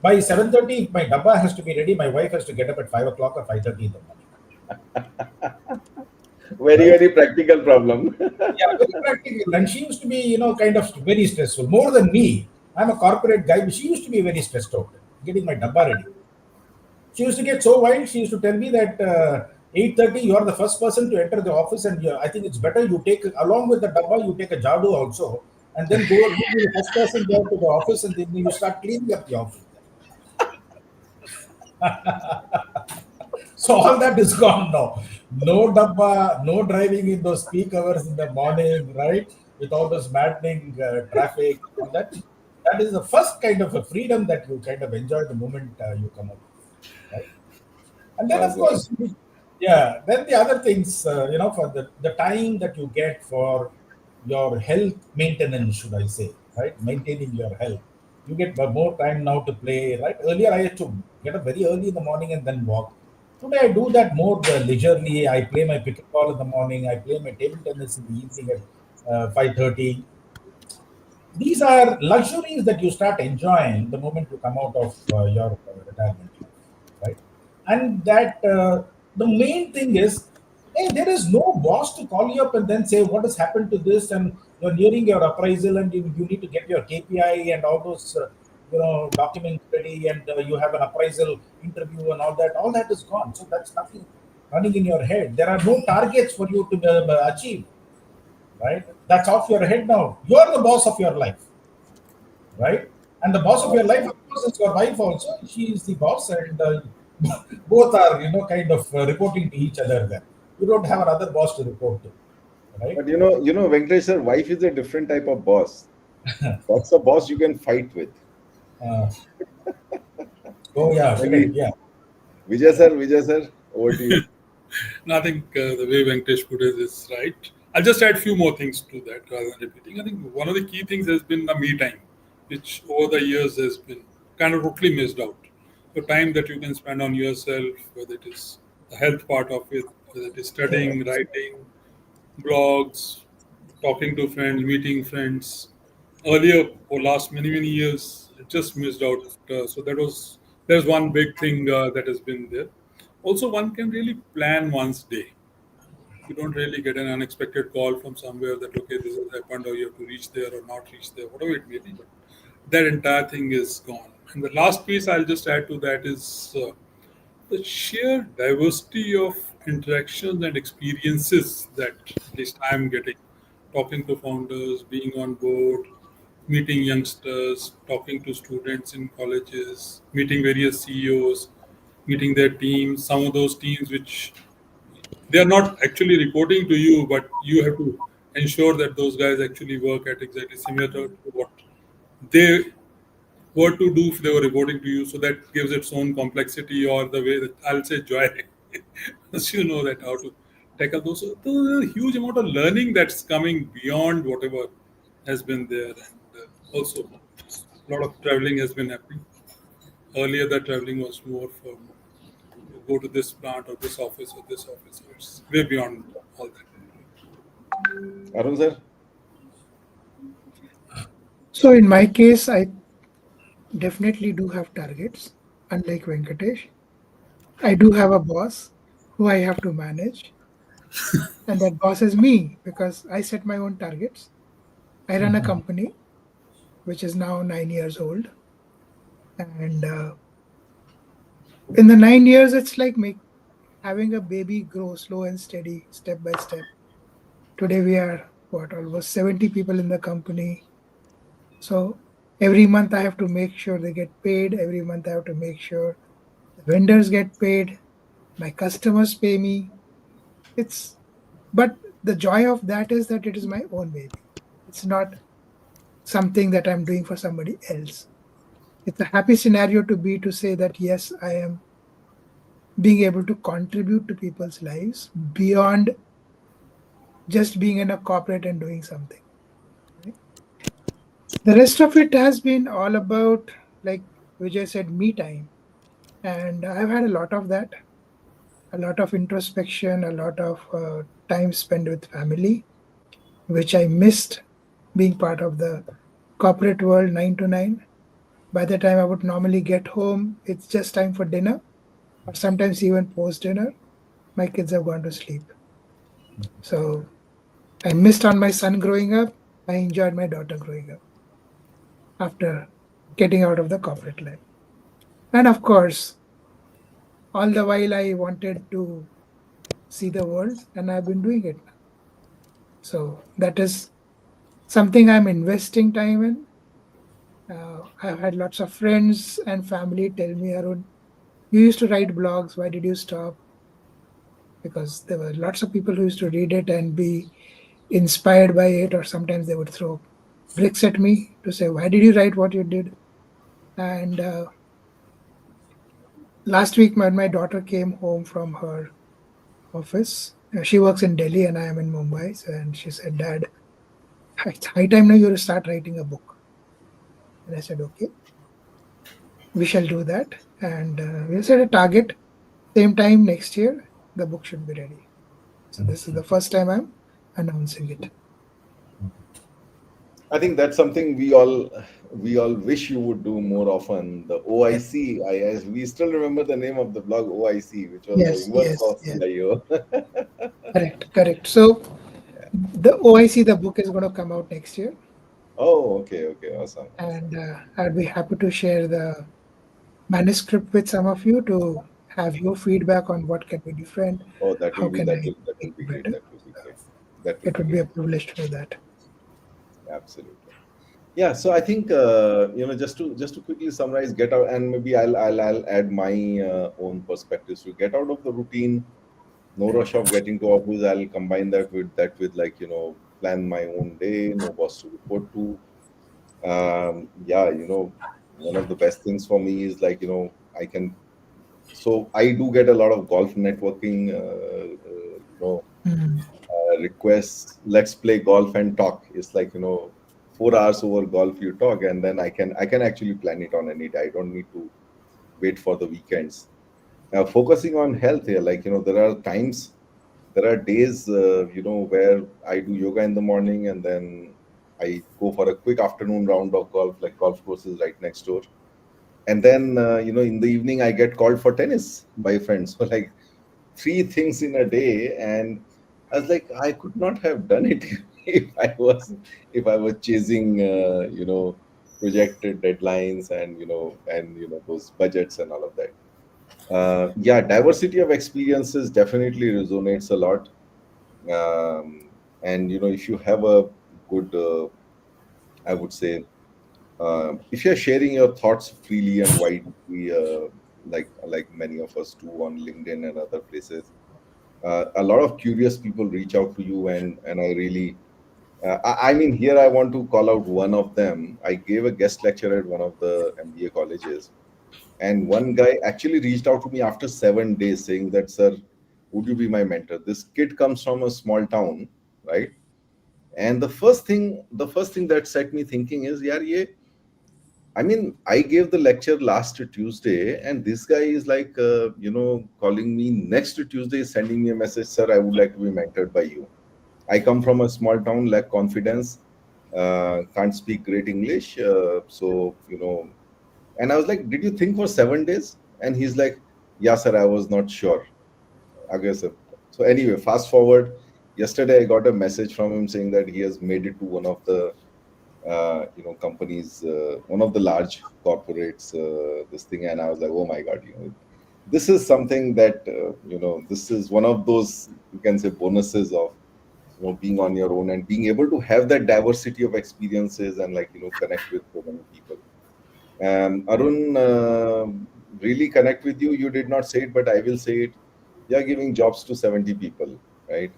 By 7:30, my dabba has to be ready. My wife has to get up at 5 o'clock or 5:30 in the morning. Very, Right? very practical problem. Yeah, very practical. And she used to be, kind of very stressful, more than me. I'm a corporate guy, but she used to be very stressed out, getting my dabba ready. She used to get so wild. She used to tell me that 8:30, you are the first person to enter the office, and I think it's better you take, along with the dabba, you take a jadu also, and then go you be the first person there to the office, and then you start cleaning up the office. So all that is gone now. No dabba, no driving in those peak hours in the morning, right? With all this maddening traffic. All that is the first kind of a freedom that you kind of enjoy the moment you come out, right? And then, of Awesome. course, Yeah, then the other things, for the time that you get for your health maintenance, should I say, right? Maintaining your health. You get more time now to play, right? Earlier, I used to get up very early in the morning and then walk. Today, I do that more leisurely. I play my pickleball in the morning. I play my table tennis in the evening at 5:30. These are luxuries that you start enjoying the moment you come out of your retirement life, right? And that the main thing is, hey, there is no boss to call you up and then say what has happened to this, and you're nearing your appraisal, and you need to get your KPI and all those documents ready, and you have an appraisal interview and all that. All that is gone. So that's nothing running in your head. There are no targets for you to achieve, right? That's off your head now. You're the boss of your life, right? And the boss of your life, of course, is your wife also. She is the boss, and both are, kind of reporting to each other. Then you don't have another boss to report to, right? But Venkatesh sir, wife is a different type of boss. That's a boss you can fight with. Uh, oh yeah, correct. Maybe Yeah, Vijay sir, over to you. And I think the way Venkatesh put it is right. I'll just add a few more things to that rather than repeating. I think one of the key things has been the me time, which over the years has been kind of totally missed out. The time that you can spend on yourself, whether it is the health part of it, whether it is studying, writing, blogs, talking to friends, meeting friends. Earlier, for last many years, it just missed out. So there's one big thing that has been there. Also, one can really plan one's day. You don't really get an unexpected call from somewhere that okay, this has happened, or you have to reach there or not reach there, whatever it may be. But that entire thing is gone. And the last piece I'll just add to that is the sheer diversity of interactions and experiences that at least I'm getting, talking to founders, being on board, meeting youngsters, talking to students in colleges, meeting various CEOs, meeting their teams, some of those teams which they are not actually reporting to you, but you have to ensure that those guys actually work at exactly similar to what they were to do if they were reporting to you. So that gives its own complexity, or the way that I'll say joy. So you know that how to tackle those. So the huge amount of learning that's coming beyond whatever has been there, and also a lot of traveling has been happening. Earlier, that traveling was more for go to this plant or this office or this office. So it's way beyond all that. Arun sir? So in my case, I definitely do have targets, unlike Venkatesh. I do have a boss who I have to manage, and that boss is me because I set my own targets. I run a company which is now 9 years old, and in the 9 years, it's like having a baby grow slow and steady, step by step. Today we are almost 70 people in the company. So every month I have to make sure they get paid. Every month I have to make sure the vendors get paid. My customers pay me. But the joy of that is that it is my own baby. It's not something that I'm doing for somebody else. It's a happy scenario to say that yes, I am being able to contribute to people's lives beyond just being in a corporate and doing something. Right? The rest of it has been all about, like Vijay said, me time. And I've had a lot of that, a lot of introspection, a lot of time spent with family, which I missed being part of the corporate world 9 to 9. By the time I would normally get home, it's just time for dinner, or sometimes even post dinner. My kids have gone to sleep. So I missed on my son growing up. I enjoyed my daughter growing up after getting out of the corporate life. And of course, all the while I wanted to see the world, and I've been doing it now. So that is something I'm investing time in. I've had lots of friends and family tell me, Arun, you used to write blogs. Why did you stop? Because there were lots of people who used to read it and be inspired by it, or sometimes they would throw bricks at me to say, why did you write what you did? And last week, when my daughter came home from her office. She works in Delhi and I am in Mumbai. And she said, Dad, it's high time now you start writing a book. And I said, okay, we shall do that. And we set a target. Same time next year, the book should be ready. So this is the first time I'm announcing it. I think that's something we all wish you would do more often. The OIC, we still remember the name of the blog OIC, which was the Yes, inverse yes, of yes. CIO. Correct. So the OIC, the book is going to come out next year. Oh, okay, awesome. And I'd be happy to share the manuscript with some of you to have your feedback on what can be different, Oh, that will how be can that I will that will make be it great. better. That will be great. That will It be would be great. a privilege to do that. Absolutely. Yeah. So I think just to quickly summarize, get out, and maybe I'll add my own perspectives. To get out of the routine, no rush of getting to office. I'll combine that with like plan my own day, no boss to report to. Yeah, one of the best things for me is like I can. So I do get a lot of golf networking. Mm. Requests, let's play golf and talk. It's like 4 hours over golf you talk, and then I can actually plan it on any day. I don't need to wait for the weekends. Focusing on health here, like there are days where I do yoga in the morning, and then I go for a quick afternoon round of golf, like golf courses right next door. And then in the evening I get called for tennis by friends. So like three things in a day, and I was like, I could not have done it if I was chasing projected deadlines, and those budgets and all of that. Yeah, diversity of experiences definitely resonates a lot. And if you have a good I would say, if you're sharing your thoughts freely and widely, like many of us do on LinkedIn and other places, a lot of curious people reach out to you, and I really I mean, here I want to call out one of them. I gave a guest lecture at one of the MBA colleges, and one guy actually reached out to me after 7 days saying that, sir, would you be my mentor? This kid comes from a small town, right? And the first thing that set me thinking is, yeah, I mean, I gave the lecture last Tuesday, and this guy is like, calling me next Tuesday, sending me a message, sir, I would like to be mentored by you. I come from a small town, lack confidence, can't speak great English. And I was like, did you think for 7 days? And he's like, yeah, sir, I was not sure. I guess. So anyway, fast forward. Yesterday, I got a message from him saying that he has made it to one of the companies, one of the large corporates, this thing. And I was like, oh my God, this is something that, this is one of those, you can say, bonuses of, being on your own and being able to have that diversity of experiences and like, connect with so many people. Arun, really connect with you. You did not say it, but I will say it. You are giving jobs to 70 people, right?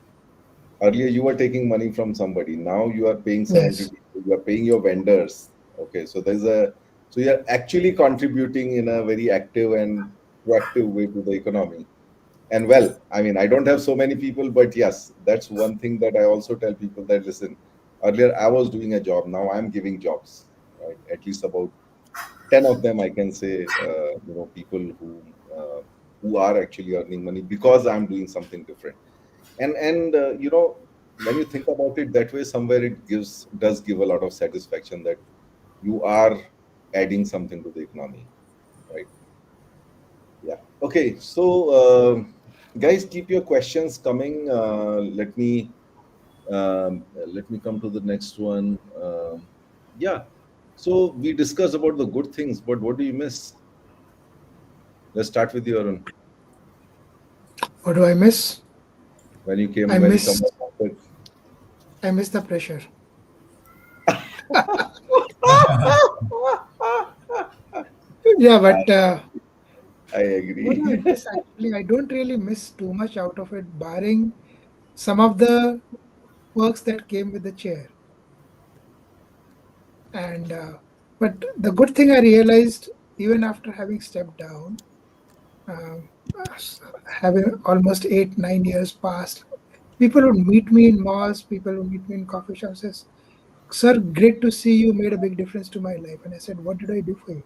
Earlier, you were taking money from somebody. Now you are paying 70 Yes. people. You are paying your vendors. Okay, so you are actually contributing in a very active and proactive way to the economy. And well, I mean, I don't have so many people, but yes, that's one thing that I also tell people that, listen, earlier I was doing a job. Now I'm giving jobs, right? At least about 10 of them I can say, people who are actually earning money because I'm doing something different. And when you think about it that way, somewhere it does give a lot of satisfaction that you are adding something to the economy, right? Yeah. Okay, so guys, keep your questions coming. Let me come to the next one. Yeah, so we discussed about the good things, but what do you miss? Let's start with you, Arun. What do I miss? When you I came, when you come miss back after. I miss the pressure. Yeah, I, but I what do I agree. miss actually? I don't really miss too much out of it, barring some of the perks that came with the chair. And but the good thing I realized, even after having stepped down, having almost 8, 9 years passed, people would meet me in malls, people would meet me in coffee shops, says, "Sir, great to see you, made a big difference to my life." And I said, "What did I do for you?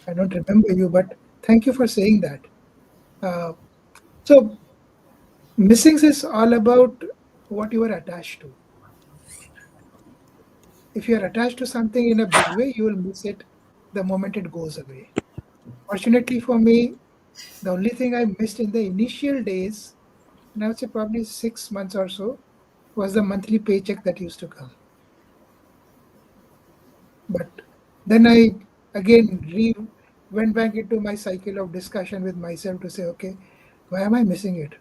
I don't remember you, but thank you for saying that." Uh, so, missings is all about what you are attached to. If you are attached to something in a big way, you will miss it the moment it goes away. Fortunately for me, the only thing I missed in the initial days, and I would say probably 6 months or so, was the monthly paycheck that used to come. But then I again went back into my cycle of discussion with myself to say, okay, why am I missing it?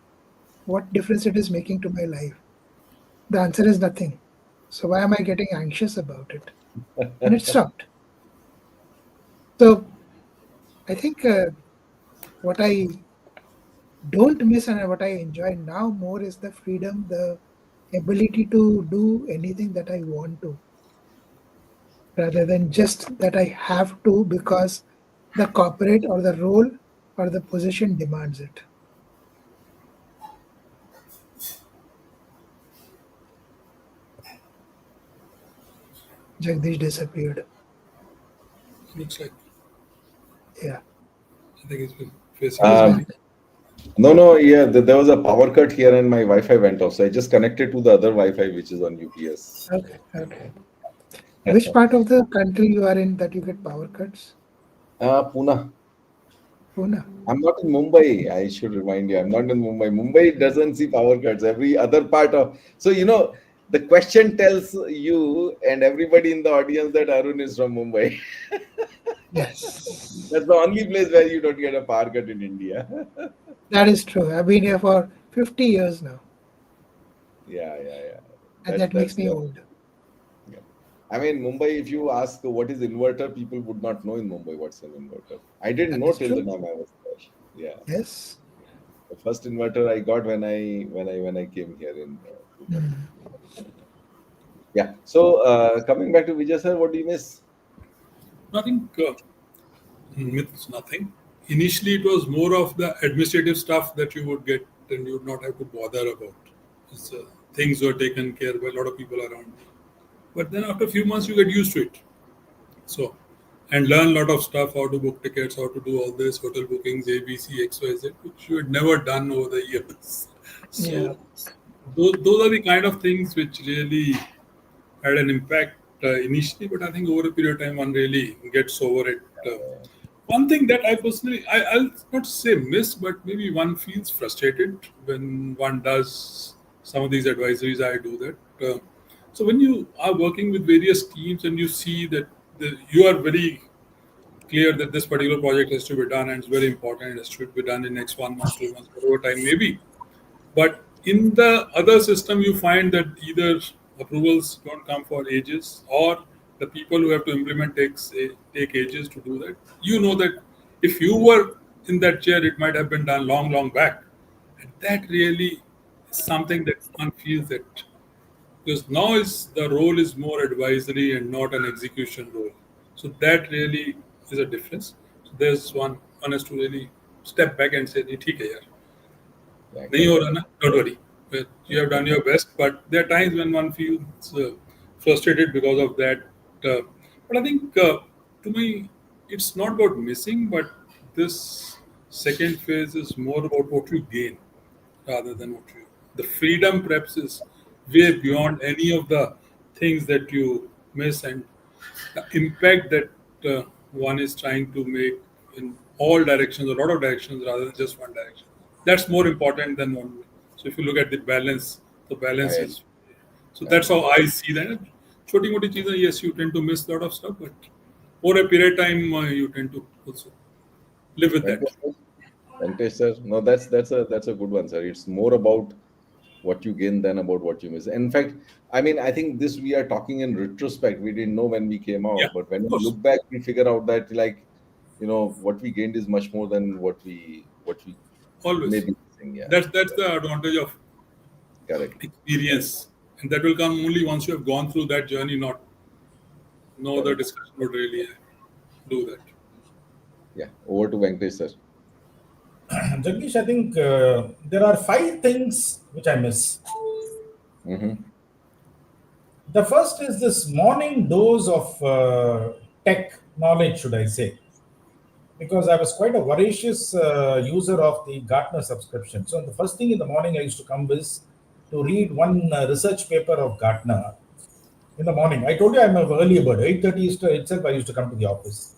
What difference it is making to my life? The answer is nothing. So why am I getting anxious about it? And it stopped. So I think what I don't miss and what I enjoy now more is the freedom, the ability to do anything that I want to, rather than just that I have to because the corporate or the role or the position demands it. Jagdish disappeared. Looks like Yeah. I think he's been facing He's Um, back. no, yeah, there was a power cut here and my Wi-Fi went off. So I just connected to the other Wi-Fi, which is on UPS. Okay. Okay. Which part of the country you are in that you get power cuts? Pune. Pune. I'm not in Mumbai. I should remind you, I'm not in Mumbai. Mumbai doesn't see power cuts. Every other part of the question tells you and everybody in the audience that Arun is from Mumbai. Yes. That's the only place where you don't get a power cut in India. That is true. I've been here for 50 years now, Yeah. and that That's makes me the old. yeah. I mean, Mumbai, if you ask what is inverter, people would not know in Mumbai what's an inverter. I didn't That know is till the true. time I was there. Yeah. Yes. The first inverter I got when I came here in Pune. Hmm. Yeah. So coming back to Vijay sir, what do you miss? nothing. Myths, nothing. Initially, it was more of the administrative stuff that you would get and you would not have to bother about. It's, things were taken care by a lot of people around me. But then after a few months, you get used to it. So, and learn a lot of stuff, how to book tickets, how to do all this, hotel bookings, ABC, XYZ, which you had never done over the years. Yeah. So, those are the kind of things which really had an impact initially, but I think over a period of time, one really gets over it. One thing that I personally, I'll not say miss, but maybe one feels frustrated when one does some of these advisories. I do that. So when you are working with various teams and you see that you are very clear that this particular project has to be done and it's very important, it has to be done in next 1 month, 2 months, whatever time maybe. But in the other system, you find that either approvals don't come for ages, or the people who have to implement take ages to do that. You know that if you were in that chair, it might have been done long, long back, and that really is something that one feels that because now is the role is more advisory and not an execution role. So that really is a difference. So there's one has to really step back and say, "ठीक है यार, Yeah, नहीं correct. हो रहा ना, don't worry. But you have done your best, but there are times when one feels frustrated because of that. But I think to me, it's not about missing, but this second phase is more about what you gain rather than what you. The freedom perhaps is way beyond any of the things that you miss, and the impact that one is trying to make in all directions, a lot of directions rather than just one direction. That's more important than one way. So if you look at the I balance agree. is. So I that's how agree. I see that. छोटी मोटी चीजें, yes, you tend to miss a lot of stuff, but over a period of time, you tend to also live with that. Venkatesh sir? Venkatesh sir? No, that's a good one, sir. It's more about what you gain than about what you miss. In fact, I mean, I think this we are talking in retrospect. We didn't know when we came Yeah, out, but when of we course. look back, we figure out that what we gained is much more than what we may Always. be missing. Yeah, That's the advantage of correct. experience, and that will come only once you have gone through that journey. Not no other Correct. discussion would really do that. Yeah. Over to Venkatesh sir. Jagdish, I think there are five things which I miss. Mm-hmm. The first is this morning dose of tech knowledge, should I say, because I was quite a voracious user of the Gartner subscription. So the first thing in the morning I used to come was to read one research paper of Gartner in the morning. I told you I'm an early bird. 8:30 itself I used to come to the office,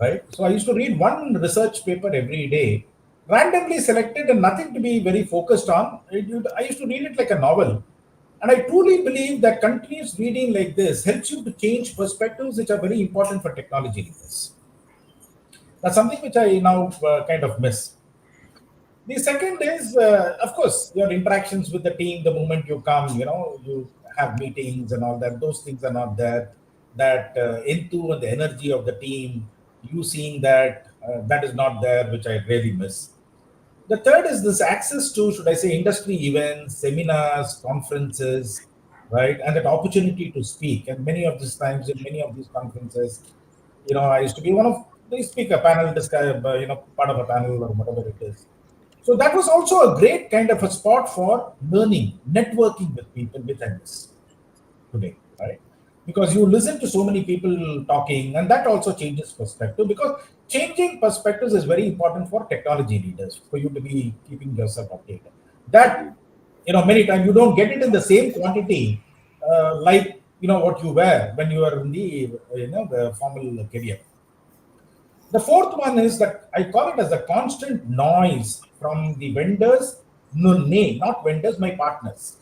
right? So I used to read one research paper every day, randomly selected and nothing to be very focused on. I used to read it like a novel. And I truly believe that continuous reading like this helps you to change perspectives which are very important for technology leaders. That's something which I now kind of miss. The second is, of course, your interactions with the team. The moment you come, you have meetings and all that. Those things are not there. That into and the energy of the team, you seeing that that is not there, which I really miss. The third is this access to, should I say, industry events, seminars, conferences, right, and that opportunity to speak. And many of these times in many of these conferences, I used to be one of the speaker panel, part of a panel or whatever it is. So that was also a great kind of a spot for learning, networking with people with MS today, right? Because you listen to so many people talking, and that also changes perspective. Because changing perspectives is very important for technology leaders, for you to be keeping yourself updated. That, Indeed. many times you don't get it in the same quantity, like what you were when you were in the the formal career. The fourth one is that I call it as a constant noise from the vendors. No, nay, not vendors, my partners,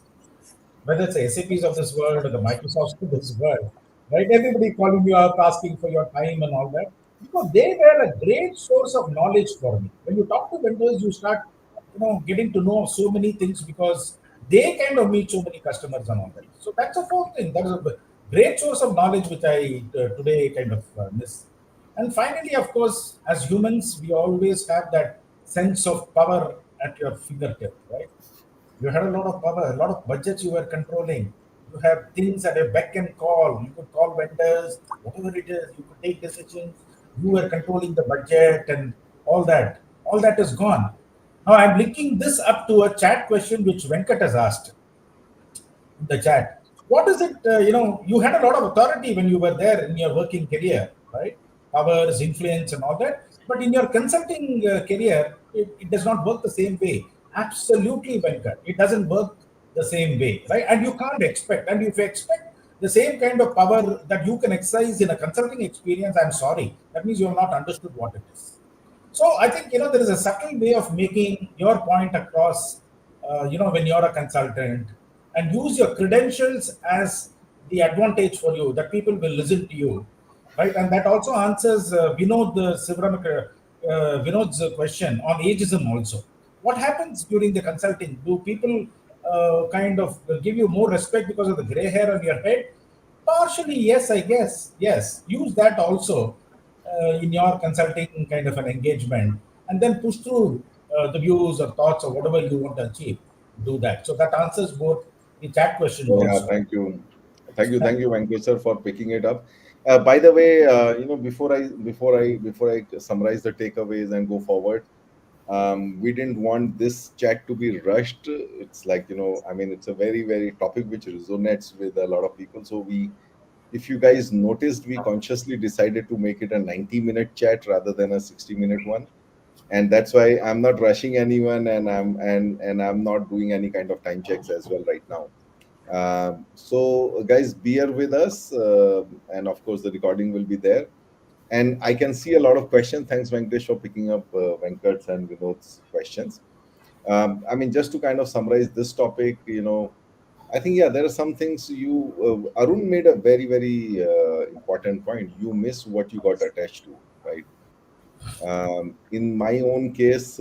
whether it's the SAPs of this world or the Microsofts of this world, right? Everybody calling you up, asking for your time and all that. Because they were a great source of knowledge for me. When you talk to vendors, you start, getting to know so many things because they kind of meet so many customers and all that. So that's a fourth thing. That is a great source of knowledge which I today kind of miss. And finally, of course, as humans, we always have that sense of power at your fingertip, right? You had a lot of power, a lot of budgets you were controlling. You have things at a beck and call. You could call vendors, whatever it is, you could take decisions. You were controlling the budget and all that. All that is gone. Now I'm linking this up to a chat question which Venkat has asked in the chat. What is it? You had a lot of authority when you were there in your working career, right? Powers, influence, and all that. But in your consulting career, it does not work the same way. Absolutely, Venkat. It doesn't work the same way, right? And you can't expect. And if you expect the same kind of power that you can exercise in a consulting experience, I'm sorry. That means you have not understood what it is. So I think there is a subtle way of making your point across. When you're a consultant, and use your credentials as the advantage for you that people will listen to you, right? And that also answers Vinod's question on ageism also. What happens during the consulting? Do people kind of give you more respect because of the gray hair on your head? Partially, yes, I guess. Yes, use that also in your consulting kind of an engagement, and then push through the views or thoughts or whatever you want to achieve. Do that. So that answers both the chat questions Yeah, also. thank you, Venkatesh sir, for picking it up. By the way, before I summarize the takeaways and go forward, we didn't want this chat to be rushed. It's like, I mean, it's a very very topic which resonates with a lot of people. So if you guys noticed, we consciously decided to make it a 90-minute chat rather than a 60-minute one, and that's why I'm not rushing anyone, and I'm not doing any kind of time checks as well right now. So guys, bear with us, and of course the recording will be there. And I can see a lot of questions. Thanks, Venkatesh, for picking up Venkat's and Vinod's questions. I mean, just to kind of summarize this topic, I think, yeah, there are some things Arun made a very very important point. You miss what you got attached to, right? In my own case,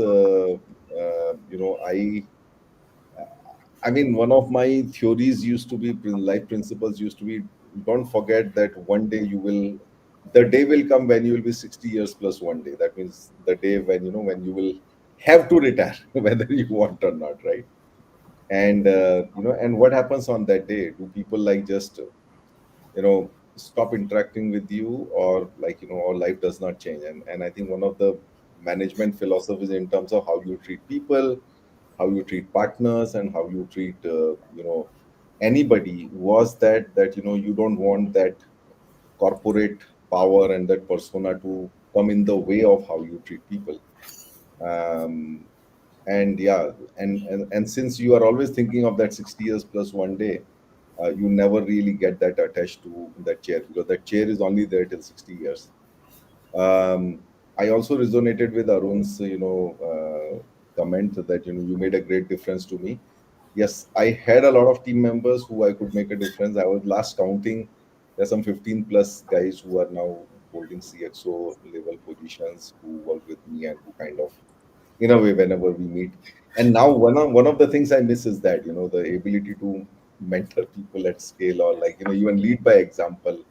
I mean, one of my theories used to be, life principles used to be, don't forget that one day the day will come when you will be 60 years plus one day. That means the day when, when you will have to retire, whether you want or not, right? And, and what happens on that day? Do people like just, stop interacting with you, or like, or life does not change? And I think one of the management philosophies in terms of how you treat people, how you treat partners, and how you treat anybody, was that you don't want that corporate power and that persona to come in the way of how you treat people. um, and yeah, and since you are always thinking of that 60 years plus one day, you never really get that attached to that chair, because that chair is only there till 60 years. I also resonated with Arun's comment that you made a great difference to me. Yes, I had a lot of team members who I could make a difference. I was last counting, there's some 15 plus guys who are now holding CXO level positions who work with me and who kind of, in a way, whenever we meet. And now one of the things I miss is that the ability to mentor people at scale, or like even lead by example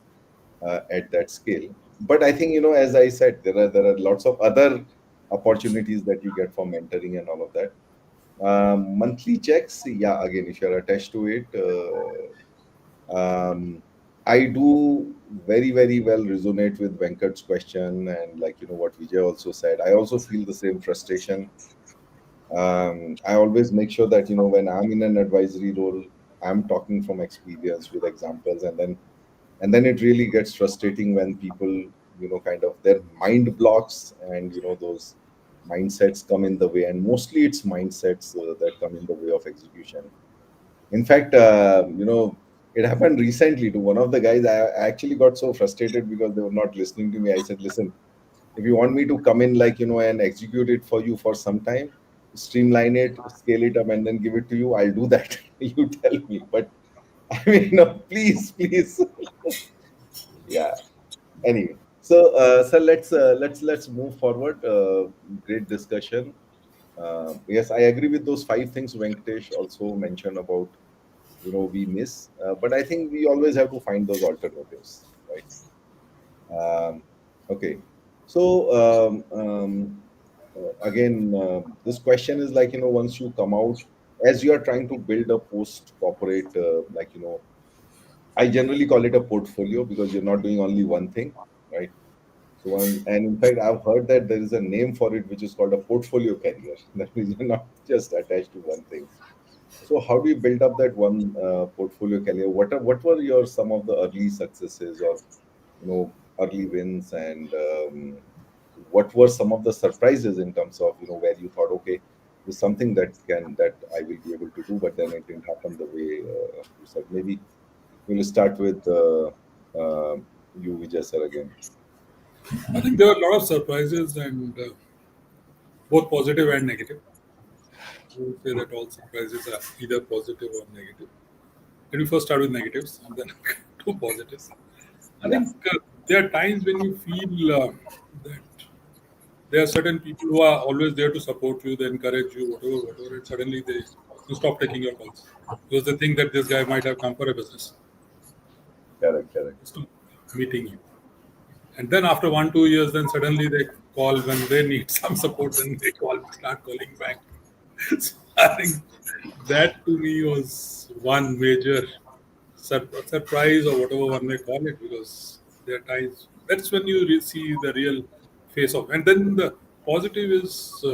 at that scale. But I think, as I said, there are lots of other opportunities that you get for mentoring and all of that. Monthly checks, yeah, again, if you're attached to it, I do very, very well resonate with Venkat's question, and like what Vijay also said. I also feel the same frustration. I always make sure that when I'm in an advisory role, I'm talking from experience with examples, and then it really gets frustrating when people kind of their mind blocks, and those mindsets come in the way, and mostly it's mindsets that come in the way of execution. In fact, it happened recently to one of the guys. I actually got so frustrated because they were not listening to me. I said, listen, if you want me to come in, like and execute it for you for some time, streamline it, scale it up, and then give it to you, I'll do that. You tell me. But I mean, please. Yeah. Anyway, so let's move forward. Great discussion. Yes, I agree with those five things Venkatesh also mentioned about we miss, but I think we always have to find those alternatives, right? Okay, so again, this question is like once you come out, as you are trying to build a post corporate, I generally call it a portfolio, because you're not doing only one thing, right? So, and in fact, I've heard that there is a name for it, which is called a portfolio career. That means you're not just attached to one thing. So, how do you build up that one portfolio career? What were your some of the early successes, or early wins, and what were some of the surprises in terms of where you thought, okay, there's something that I will be able to do, but then it didn't happen the way you said. Maybe we'll start with you, Vijay sir, again. I think there are a lot of surprises, and both positive and negative. I would say that all surprises are either positive or negative. Let me first start with negatives and then to positives. I Yeah. think there are times when you feel that there are certain people who are always there to support you, they encourage you, whatever, and suddenly they you stop taking your calls because they think that this guy might have come for a business. Correct. Stop meeting you. And then after 1-2 years, then suddenly they call when they need some support, then they start calling back. So I think that to me was one major surprise, or whatever one may call it, because there are times that's when you see the real face of. And then the positive is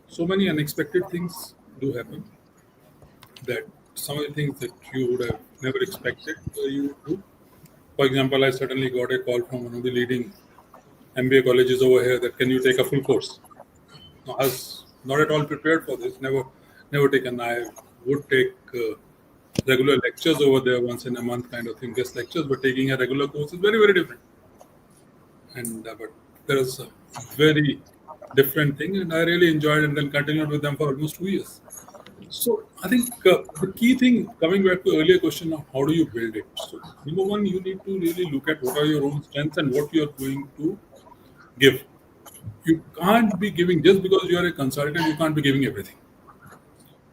so many unexpected things do happen, that some of the things that you would have never expected you would do. For example, I suddenly got a call from one of the leading MBA colleges over here that can you take a full course. Now, I was not at all prepared for this. Never taken. I would take regular lectures over there once in a month, kind of thing. Guest lectures, but taking a regular course is very, very different. And but there is a very different thing, and I really enjoyed it, and then continued with them for almost 2 years. So I think the key thing, coming back to earlier question of how do you build it. So number one, you need to really look at what are your own strengths and what you are going to give. You can't be giving just because you are a consultant. You can't be giving everything.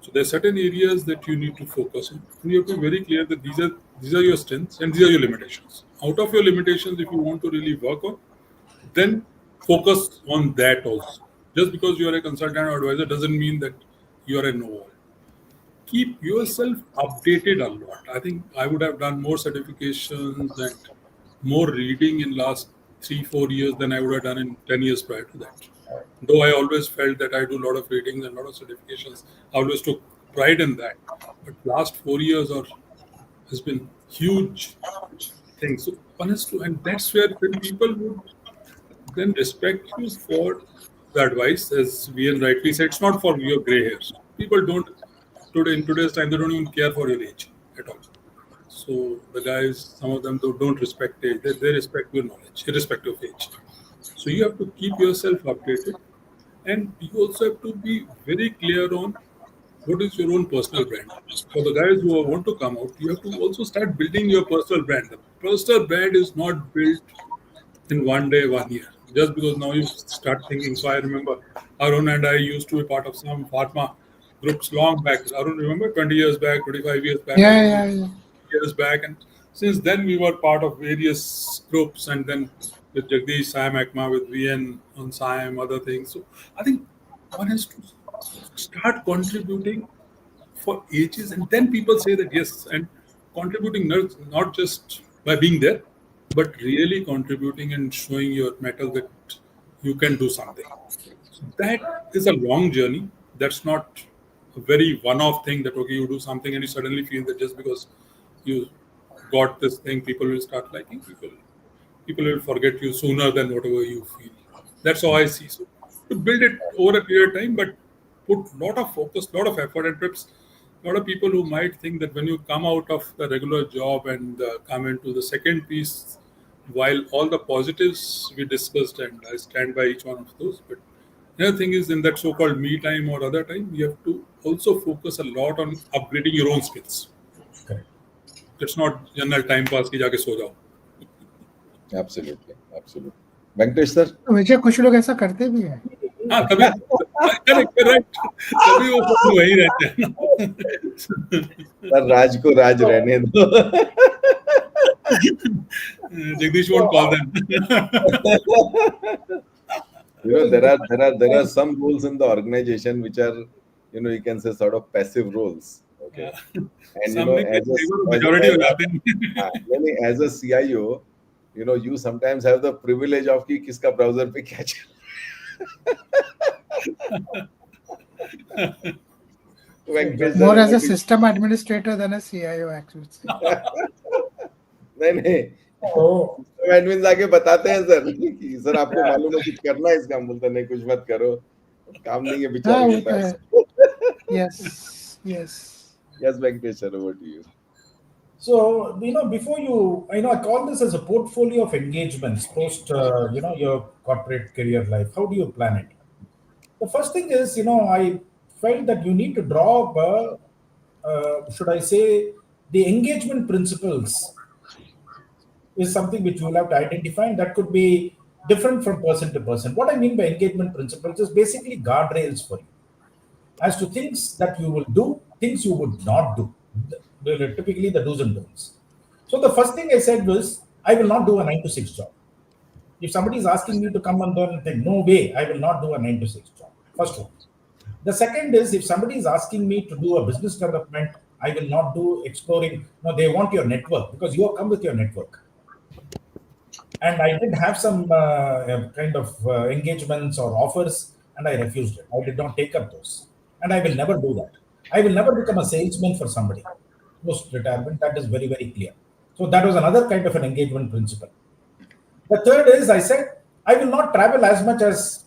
So there are certain areas that you need to focus on. And you have to be very clear that these are your strengths and these are your limitations. Out of your limitations, if you want to really work on, then focus on that also. Just because you are a consultant or advisor doesn't mean that you are a know-all. Keep yourself updated a lot. I think I would have done more certifications and more reading in last 3-4 years than I would have done in 10 years prior to that. Though I always felt that I do a lot of readings and a lot of certifications, I always took pride in that. But last 4 years has been huge thing. So one has to, and that's where when people would then respect you for the advice, as VN rightly said, it's not for your gray hairs. People don't today in today's time they don't even care for your age at all. So the guys, some of them don't respect age. They respect your knowledge, irrespective of age. So you have to keep yourself updated, and you also have to be very clear on what is your own personal brand. For the guys who want to come out, you have to also start building your personal brand. The personal brand is not built in 1 day, 1 year. Just because now you start thinking. So I remember Arun and I used to be part of some pharma groups long back. Arun, remember 20 years back, 25 years back, Yeah, yeah. years back, and since then we were part of various groups, and then with Jagdish, Sam Ekma, with VN on SIAM, other things. So I think one has to start contributing for ages, and then people say that yes, and contributing not just by being there, but really contributing and showing your mettle that you can do something. So that is a long journey. That's not a very one-off thing that okay, you do something and you suddenly feel that just because you got this thing, people will start liking people. People will forget you sooner than whatever you feel. That's how I see. So to build it over a period of time, but put a lot of focus, lot of effort, and perhaps a lot of people who might think that when you come out of the regular job and come into the second piece, while all the positives we discussed, and I stand by each one of those, but the other thing is in that so-called me time or other time, you have to also focus a lot on upgrading your own skills. Correct. It's not general time pass ki jaake so jao. Absolutely, absolutely. Venkatesh sir? विजय कुछ लोग ऐसा करते भी हैं. हाँ कभी correct, कभी वो सब वही रहते हैं ना. सर राज को राज रहने दो. Jagdish won't call them. There are some roles in the organization which are, you can say sort of passive roles. Okay. And as a CIO, you sometimes have the privilege of कि किसका browser पे क्या चल. More as a system administrator than a CIO actually. नहीं admin आके बताते हैं sir कि सर आपको मालूम है कुछ करना है इसका, हम बोलते नहीं कुछ मत करो, काम नहीं है बेचारे के पास. Yes, Venkatesh sir, over to you. So, before you, I call this as a portfolio of engagements post, your corporate career life. How do you plan it? The first thing is, I felt that you need to draw up, should I say, the engagement principles is something which you will have to identify, and that could be different from person to person. What I mean by engagement principles is basically guardrails for you as to things that you will do, things you would not do. Typically the do's and don'ts. So the first thing I said was, I will not do a 9-to-6 job. If somebody is asking me to come and do anything, no way, I will not do a 9-to-6 job. First one. The second is, if somebody is asking me to do a business development, I will not do exploring. No, they want your network because you have come with your network. And I did have some kind of engagements or offers, and I refused it. I did not take up those. And I will never do that. I will never become a salesman for somebody post-retirement. That is very, very clear. So that was another kind of an engagement principle. The third is, I said, I will not travel as much as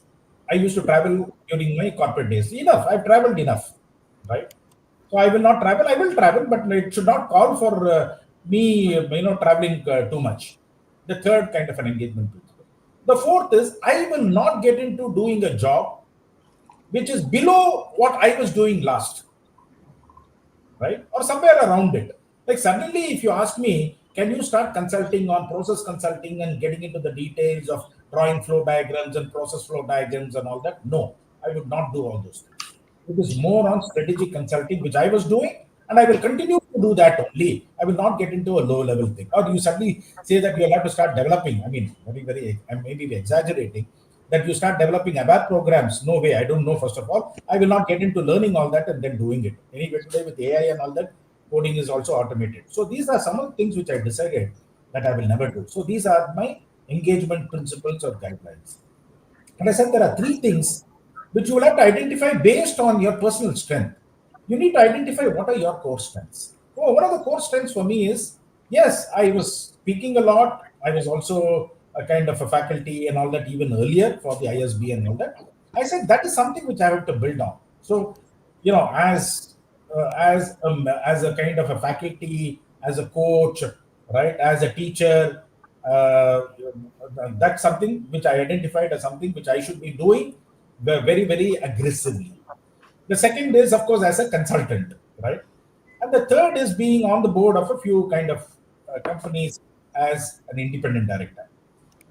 I used to travel during my corporate days. Enough. I've traveled enough, right? So I will not travel. I will travel, but it should not call for me, traveling too much. The third kind of an engagement principle. The fourth is, I will not get into doing a job which is below what I was doing last, right? Or somewhere around it. Like suddenly, if you ask me, can you start consulting on process consulting and getting into the details of drawing flow diagrams and process flow diagrams and all that? No, I would not do all those things. It is more on strategic consulting, which I was doing, and I will continue to do that only. I will not get into a low-level thing. Or you suddenly say that you'll have to start developing. I mean, I may be exaggerating, that you start developing ABAP programs. No way, I don't know, first of all. I will not get into learning all that and then doing it. Anyway, today with AI and all that, coding is also automated. So these are some of the things which I decided that I will never do. So these are my engagement principles or guidelines. And I said there are three things which you will have to identify based on your personal strength. You need to identify what are your core strengths. Oh, one of the core strengths for me is yes, I was speaking a lot. I was also a kind of a faculty and all that even earlier for the ISB and all that. I said that is something which I have to build on. So, as a kind of a faculty, as a coach, right, as a teacher, uh, that's something which I identified as something which I should be doing very, very aggressively. The second is, of course, as a consultant, right? And the third is being on the board of a few kind of companies as an independent director.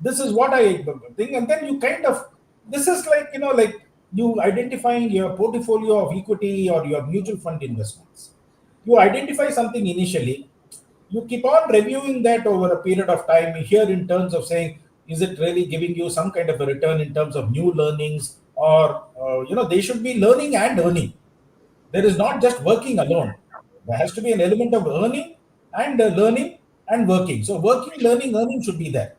This is what I think. And then you kind of, this is like, like you identifying your portfolio of equity or your mutual fund investments. You identify something initially, you keep on reviewing that over a period of time here in terms of saying, is it really giving you some kind of a return in terms of new learnings, or they should be learning and earning. There is not just working alone. There has to be an element of earning and learning and working. So working, learning, earning should be there.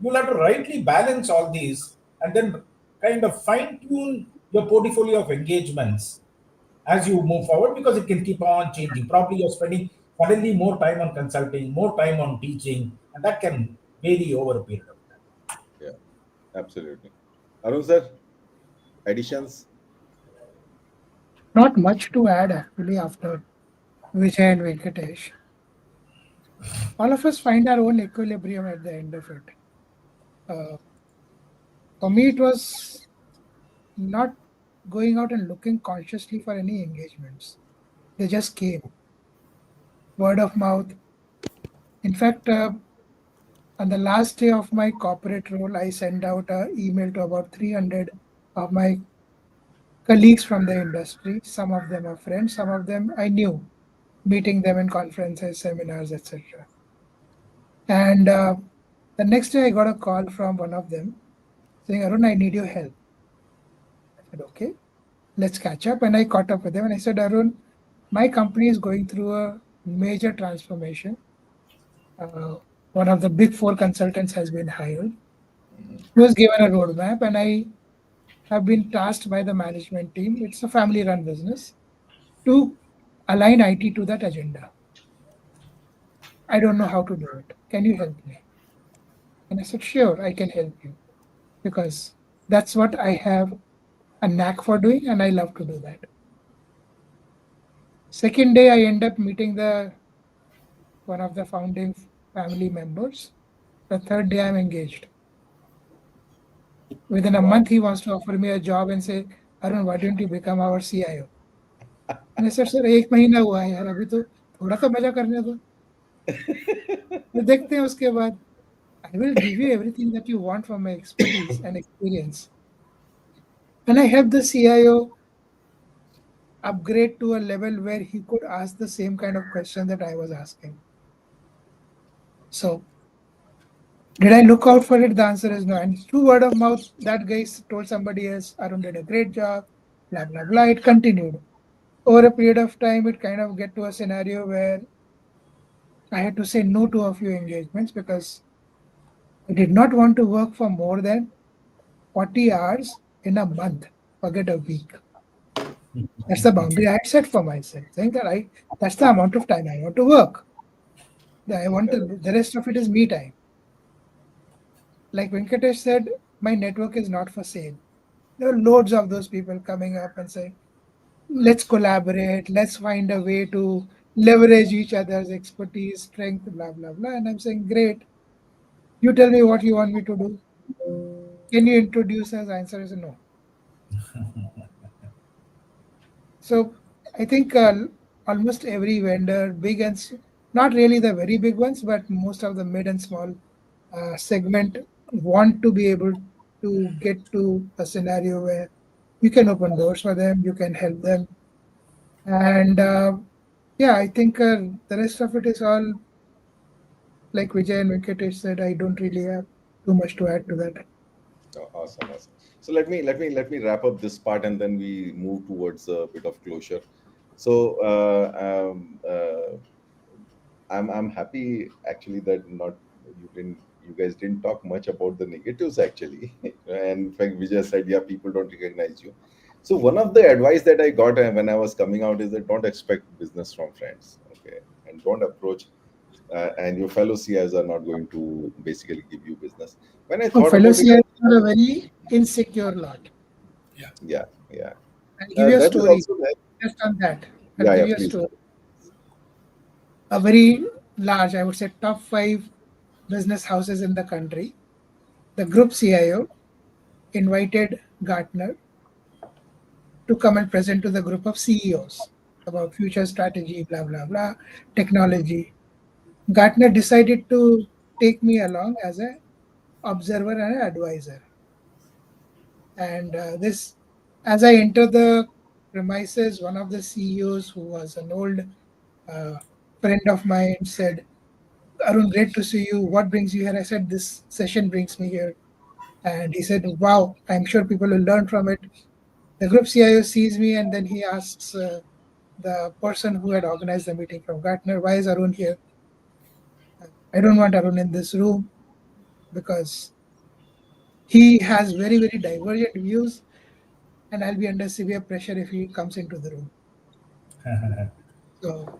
You'll have to rightly balance all these and then kind of fine tune your portfolio of engagements as you move forward, because it can keep on changing. Probably you're spending suddenly more time on consulting, more time on teaching, and that can vary over a period of time. Yeah, absolutely. Arun sir, additions? Not much to add actually after Vijay and Venkatesh. All of us find our own equilibrium at the end of it. Uh, for me, it was not going out and looking consciously for any engagements. They just came, word of mouth. In fact, on the last day of my corporate role, I sent out an email to about 300 of my colleagues from the industry. Some of them are friends, some of them I knew, meeting them in conferences, seminars, etc. And the next day, I got a call from one of them saying, Arun, I need your help. I said, okay, let's catch up. And I caught up with them and I said, Arun, my company is going through a major transformation. One of the big four consultants has been hired. He was given a roadmap, and I have been tasked by the management team. It's a family run business to align IT to that agenda. I don't know how to do it. Can you help me? And I said, sure, I can help you because that's what I have a knack for doing, and I love to do that. Second day, I end up meeting the one of the founding family members. The third day, I'm engaged. Within a month, he wants to offer me a job and say, Arun, why don't you become our CIO? And I said, sir, एक महीना हुआ है यार, अभी तो थोड़ा तो मजा करने दो. तो देखते हैं उसके बाद. I will give you everything that you want from my expertise and experience. And I helped the CIO upgrade to a level where he could ask the same kind of question that I was asking. So, did I look out for it? The answer is no. And through word of mouth, that guy told somebody else, Arun did a great job, blah, blah, blah. It continued. Over a period of time, it kind of get to a scenario where I had to say no to a few engagements because I did not want to work for more than 40 hours in a month, forget a week. That's the boundary I had set for myself, saying that that's the amount of time I want to work. The rest of it is me time. Like Venkatesh said, my network is not for sale. There are loads of those people coming up and saying, let's collaborate, let's find a way to leverage each other's expertise, strength, blah, blah, blah. And I'm saying, great. You tell me what you want me to do. Can you introduce us? Answer is no. So I think almost every vendor, big and not really the very big ones, but most of the mid and small segment want to be able to get to a scenario where you can open doors for them, you can help them. And yeah, I think the rest of it is all like Vijay and Venkatesh said. I don't really have too much to add to that. Oh, awesome, awesome. So let me wrap up this part and then we move towards a bit of closure. So I'm happy actually that not you didn't you guys didn't talk much about the negatives actually. And in fact, Vijay said, yeah, people don't recognize you. So one of the advice that I got when I was coming out is that don't expect business from friends, okay, and don't approach. And your fellow CIs are not going to basically give you business. When I Oh, thought fellow about it, CIOs are a very insecure lot. Yeah. yeah, yeah, I'll give you a that is story also there. just on that. I'll Yeah, give yeah, you a please. story. A very large, I would say, top five business houses in the country. The group CIO invited Gartner to come and present to the group of CEOs about future strategy, blah, blah, blah, technology. Gartner decided to take me along as an observer and an advisor. And as I enter the premises, one of the CEOs, who was an old uh, friend of mine, said, Arun, great to see you. What brings you here? I said, this session brings me here. And he said, wow, I'm sure people will learn from it. The group CIO sees me and then he asks the person who had organized the meeting from Gartner, why is Arun here? I don't want Arun in this room because he has very, very divergent views and I'll be under severe pressure if he comes into the room. So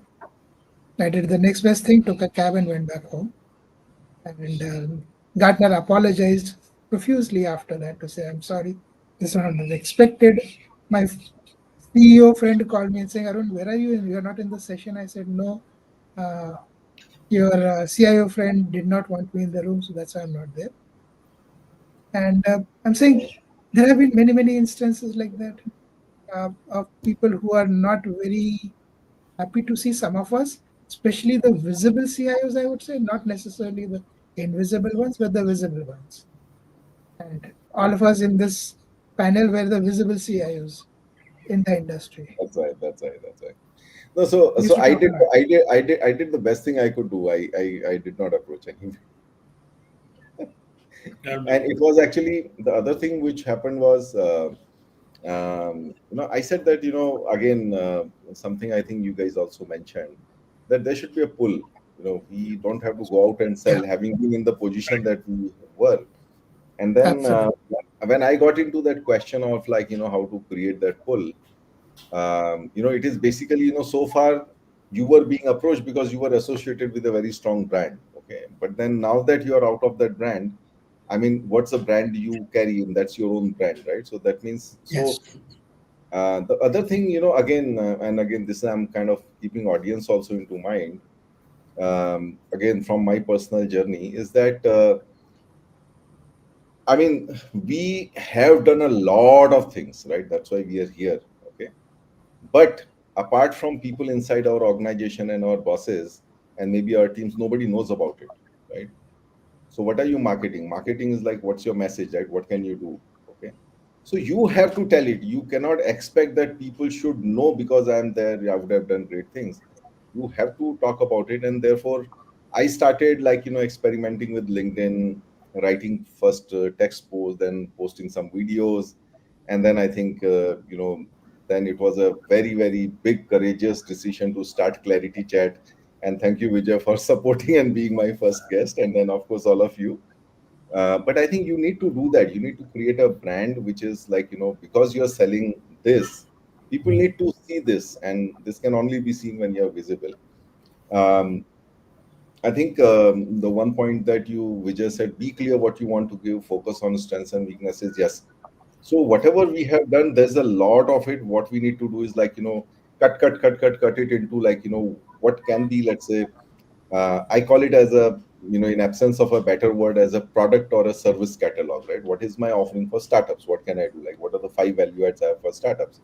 I did the next best thing, took a cab and went back home. And Gartner apologized profusely after that to say, I'm sorry, this was not expected. My CEO friend called me and saying, Arun, where are you? You're not in the session. I said, no. Your CIO friend did not want me in the room, so that's why I'm not there. And I'm saying there have been many, many instances like that of people who are not very happy to see some of us, especially the visible CIOs, I would say, not necessarily the invisible ones, but the visible ones. And all of us in this panel were the visible CIOs in the industry. That's right. That's right. That's right. No, so We used to I talk a did lot. I did the best thing I could do. I did not approach anyone. And it was actually the other thing which happened was I said that again something I think you guys also mentioned, that there should be a pull. We don't have to go out and Yeah, sell, having been in the position that we were. And then absolutely. when I got into that question of like how to create that pull, it is basically so far you were being approached because you were associated with a very strong brand, okay, but then now that you are out of that brand, I mean, what's the brand you carry in? That's your own brand, right? So that means, Yes. so the other thing, again, and again, this I'm kind of keeping audience also into mind, again from my personal journey, is that I mean, we have done a lot of things, right? That's why we are here, okay. But apart from people inside our organization and our bosses and maybe our teams, nobody knows about it, right? So what are you marketing? Marketing is like, what's your message, right? What can you do? Okay. So you have to tell it. You cannot expect that people should know because I am there, I would have done great things. You have to talk about it. And therefore, I started like, experimenting with LinkedIn, writing first text posts, then posting some videos. And then I think, then it was a very, very big, courageous decision to start ClariTea Chat. And thank you, Vijay, for supporting and being my first guest. And then, of course, all of you. But I think you need to do that. You need to create a brand which is like, because you're selling this, people need to see this. And this can only be seen when you're visible. Um, I think the one point that you, Vijay, said, be clear what you want to give, focus on strengths and weaknesses. Yes. So whatever we have done, there's a lot of it. What we need to do is like, cut it into like, what can be, let's say, I call it as a, in absence of a better word, as a product or a service catalog, right? What is my offering for startups? What can I do? Like, what are the 5 value adds I have for startups?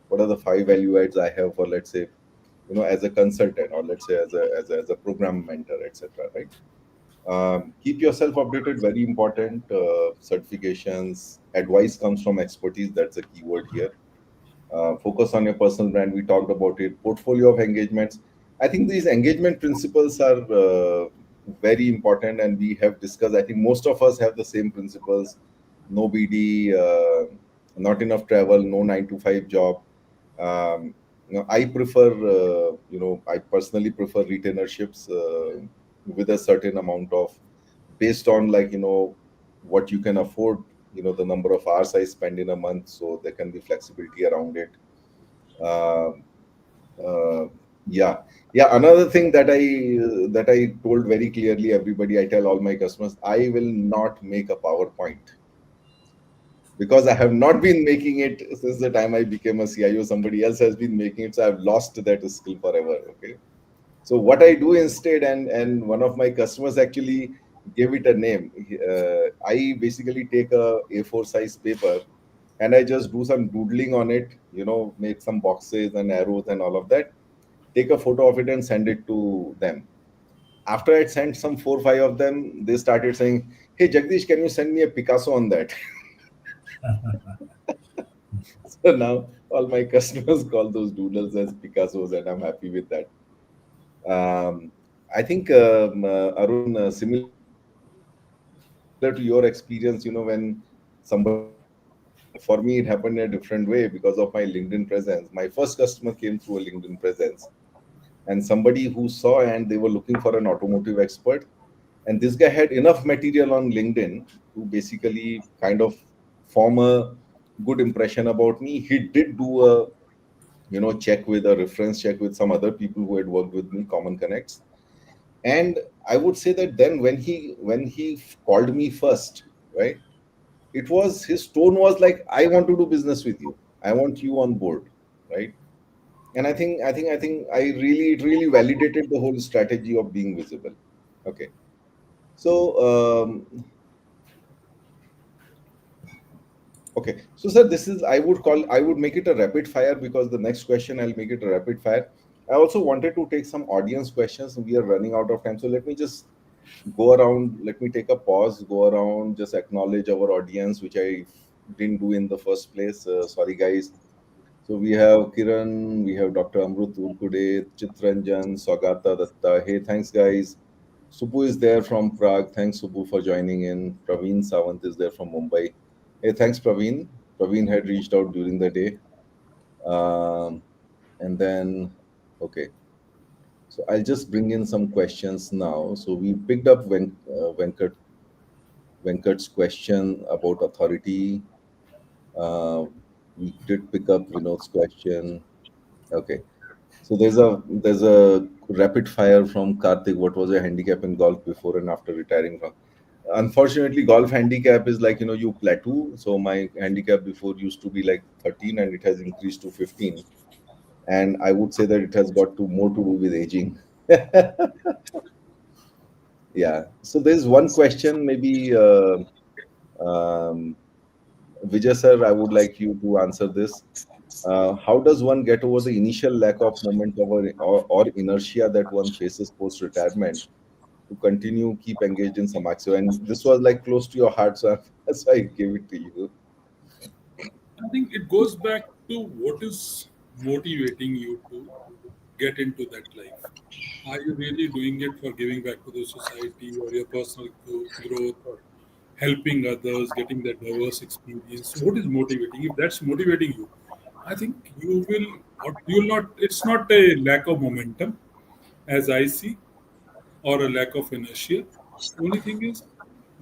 What are the 5 value adds I have for, let's say, as a consultant, or let's say as a program mentor, etc. Right? Keep yourself updated. Very important. Certifications, advice comes from expertise. That's a keyword here. Focus on your personal brand. We talked about it. Portfolio of engagements. I think these engagement principles are very important, and we have discussed. I think most of us have the same principles. No BD, not enough travel, no 9 to 5 job. I prefer, I personally prefer retainerships with a certain amount of based on like what you can afford, the number of hours I spend in a month, so there can be flexibility around it. Um uh, yeah, yeah. Another thing that I told very clearly everybody, I tell all my customers, I will not make a PowerPoint because I have not been making it since the time I became a CIO. Somebody else has been making it, so I've lost that skill forever. Okay. So what I do instead, and one of my customers actually gave it a name. I basically take a A4 size paper and I just do some doodling on it. Make some boxes and arrows and all of that. Take a photo of it and send it to them. After I sent some 4 5 of them, they started saying, "Hey Jagdish, can you send me a Picasso on that?" So now all my customers call those doodles as Picassos, and I'm happy with that. Um, I think, Arun, similar to your experience, when somebody for me, it happened in a different way because of my LinkedIn presence. My first customer came through a LinkedIn presence, and somebody who saw and they were looking for an automotive expert. And this guy had enough material on LinkedIn to basically kind of form a good impression about me. He did do a check with a reference check with some other people who had worked with me, common connects. And I would say that then when he called me first, right, it was, his tone was like, I want to do business with you, I want you on board, right? And I think I really, it really validated the whole strategy of being visible. Okay. So okay. So, sir, this is, I would make it a rapid fire because the next question I'll make it a rapid fire. I also wanted to take some audience questions. We are running out of time. So let me just go around. Let me take a pause, go around, just acknowledge our audience, which I didn't do in the first place. Sorry, guys. So we have Kiran, we have Dr. Amrut Urkude, Chitranjan, Swagata Datta. Hey, thanks, guys. Subbu is there from Prague. Thanks, Subbu, for joining in. Praveen Sawant is there from Mumbai. Hey, thanks, Praveen. Praveen had reached out during the day. Um, and then, okay. So I'll just bring in some questions now. So we picked up Venkat's question about authority. Uh, we did pick up Vinod's question. Okay. So there's a rapid fire from Karthik. What was your handicap in golf before and after retiring from? Unfortunately, golf handicap is like, you plateau. So my handicap before used to be like 13 and it has increased to 15. And I would say that it has got to more to do with aging. Yeah. So there's one question, maybe um, Vijay sir, I would like you to answer this. How does one get over the initial lack of momentum or inertia that one faces post retirement to continue keep engaged in Samaxo? And this was like close to your heart, so that's why I gave it to you. I think it goes back to what is motivating you to get into that life. Are you really doing it for giving back to the society or your personal growth or helping others, getting that diverse experience? So what is motivating? If that's motivating you, I think you will, or you'll not, it's not a lack of momentum, as I see, or a lack of inertia. Only thing is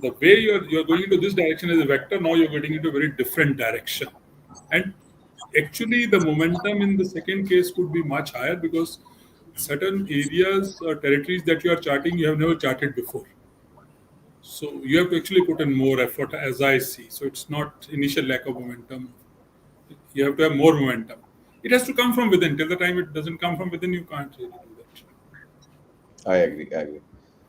the way you're going into this direction as a vector, now you're getting into a very different direction. And actually the momentum in the second case could be much higher because certain areas or territories that you are charting you have never charted before. So you have to actually put in more effort as I see. So it's not initial lack of momentum. You have to have more momentum. It has to come from within. Till the time it doesn't come from within, you can't really do that. I agree. I agree.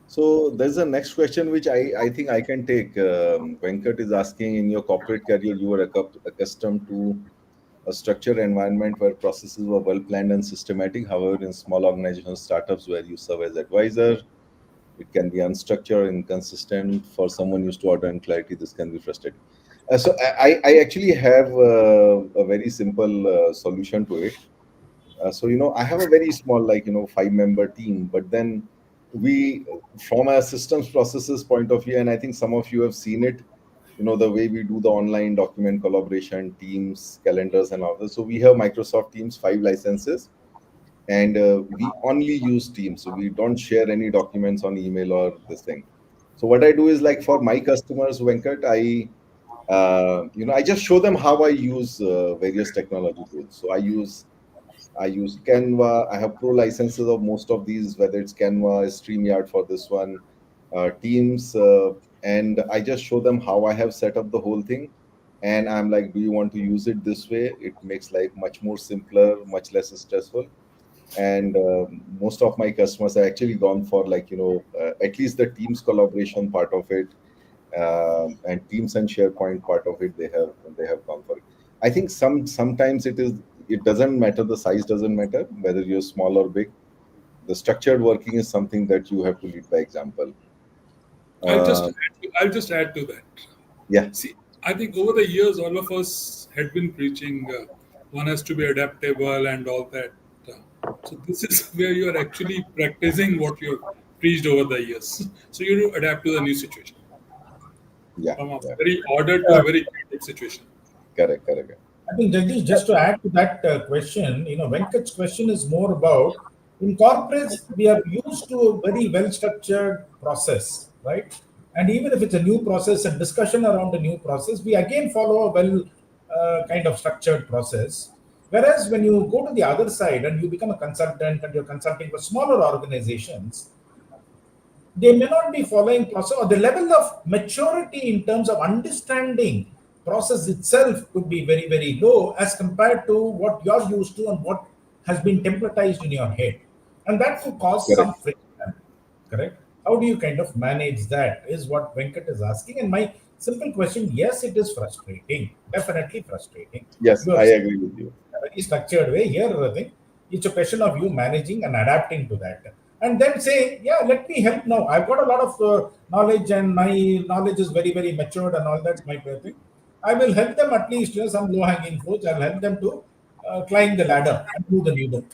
So there's a next question which I think I can take. Venkat is asking, in your corporate career, you were accustomed to a structured environment where processes were well planned and systematic. However, in small organizations, startups where you serve as advisor, it can be unstructured, inconsistent. For someone used to order and clarity, this can be frustrating. So I actually have a very simple solution to it. So I have a very small, like 5-member team, but then we, from a systems processes point of view, and I think some of you have seen it, the way we do the online document collaboration, Teams, calendars, and all this. So we have Microsoft Teams 5 licenses, and we only use Teams. So we don't share any documents on email or this thing. So what I do is, like, for my customers, Venkat, I just show them how I use various technology tools. So I use Canva. I have pro licenses of most of these, whether it's Canva, StreamYard for this one, Teams, and I just show them how I have set up the whole thing. And I'm like, do you want to use it this way? It makes life much more simpler, much less stressful. And most of my customers have actually gone for, like, at least the Teams collaboration part of it, and Teams and SharePoint part of it. They have gone for it. I think sometimes it doesn't matter, the size doesn't matter whether you're small or big. The structured working is something that you have to lead by example. uh, I'll just add to that. yeah. See, I think over the years, all of us had been preaching one has to be adaptable and all that. So this is where you are actually practicing what you have preached over the years. So you need to adapt to the new situation, Yeah, from a yeah. very ordered to a very chaotic situation. Correct. I think, Jagdish, just to add to that question, Venkat's question is more about, in corporates, we are used to a very well structured process, right? And even if it's a new process and discussion around a new process, we again follow a well kind of structured process. Whereas when you go to the other side and you become a consultant and you're consulting for smaller organizations, they may not be following process, or the level of maturity in terms of understanding process itself could be very, very low as compared to what you're used to and what has been templatized in your head, and that could cause some Correct. friction. Correct. How do you kind of manage that is what Venkat is asking. And my simple question: yes, it is frustrating, definitely frustrating. Yes, You I have said agree with you. a very structured way. Here, I think it's a question of you managing and adapting to that. And then say, yeah, let me help now. I've got a lot of knowledge, and my knowledge is very, very matured and all that. My thing. I will help them at least, some low hanging fruits. I'll help them to climb the ladder and do the new work.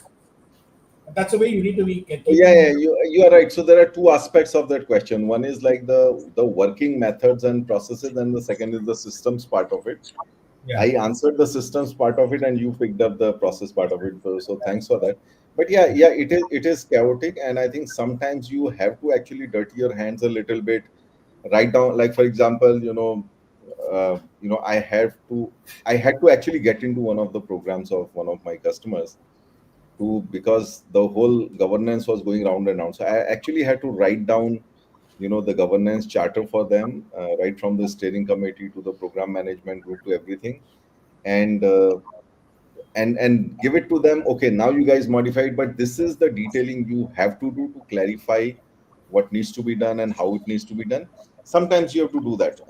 And that's the way you need to be Oh, yeah, keeping. you are right. So there are two aspects of that question. One is like the working methods and processes, and the second is the systems part of it. I Yeah. answered the systems part of it, and you picked up the process part of it. So thanks for that. But yeah, it is chaotic, and I think sometimes you have to actually dirty your hands a little bit. Write down, like, for example, I had to actually get into one of the programs of one of my customers, because the whole governance was going round and round. So I actually had to write down, the governance charter for them, right from the steering committee to the program management group to everything, and give it to them. Okay, now you guys modify it, but this is the detailing you have to do to clarify what needs to be done and how it needs to be done. Sometimes you have to do that,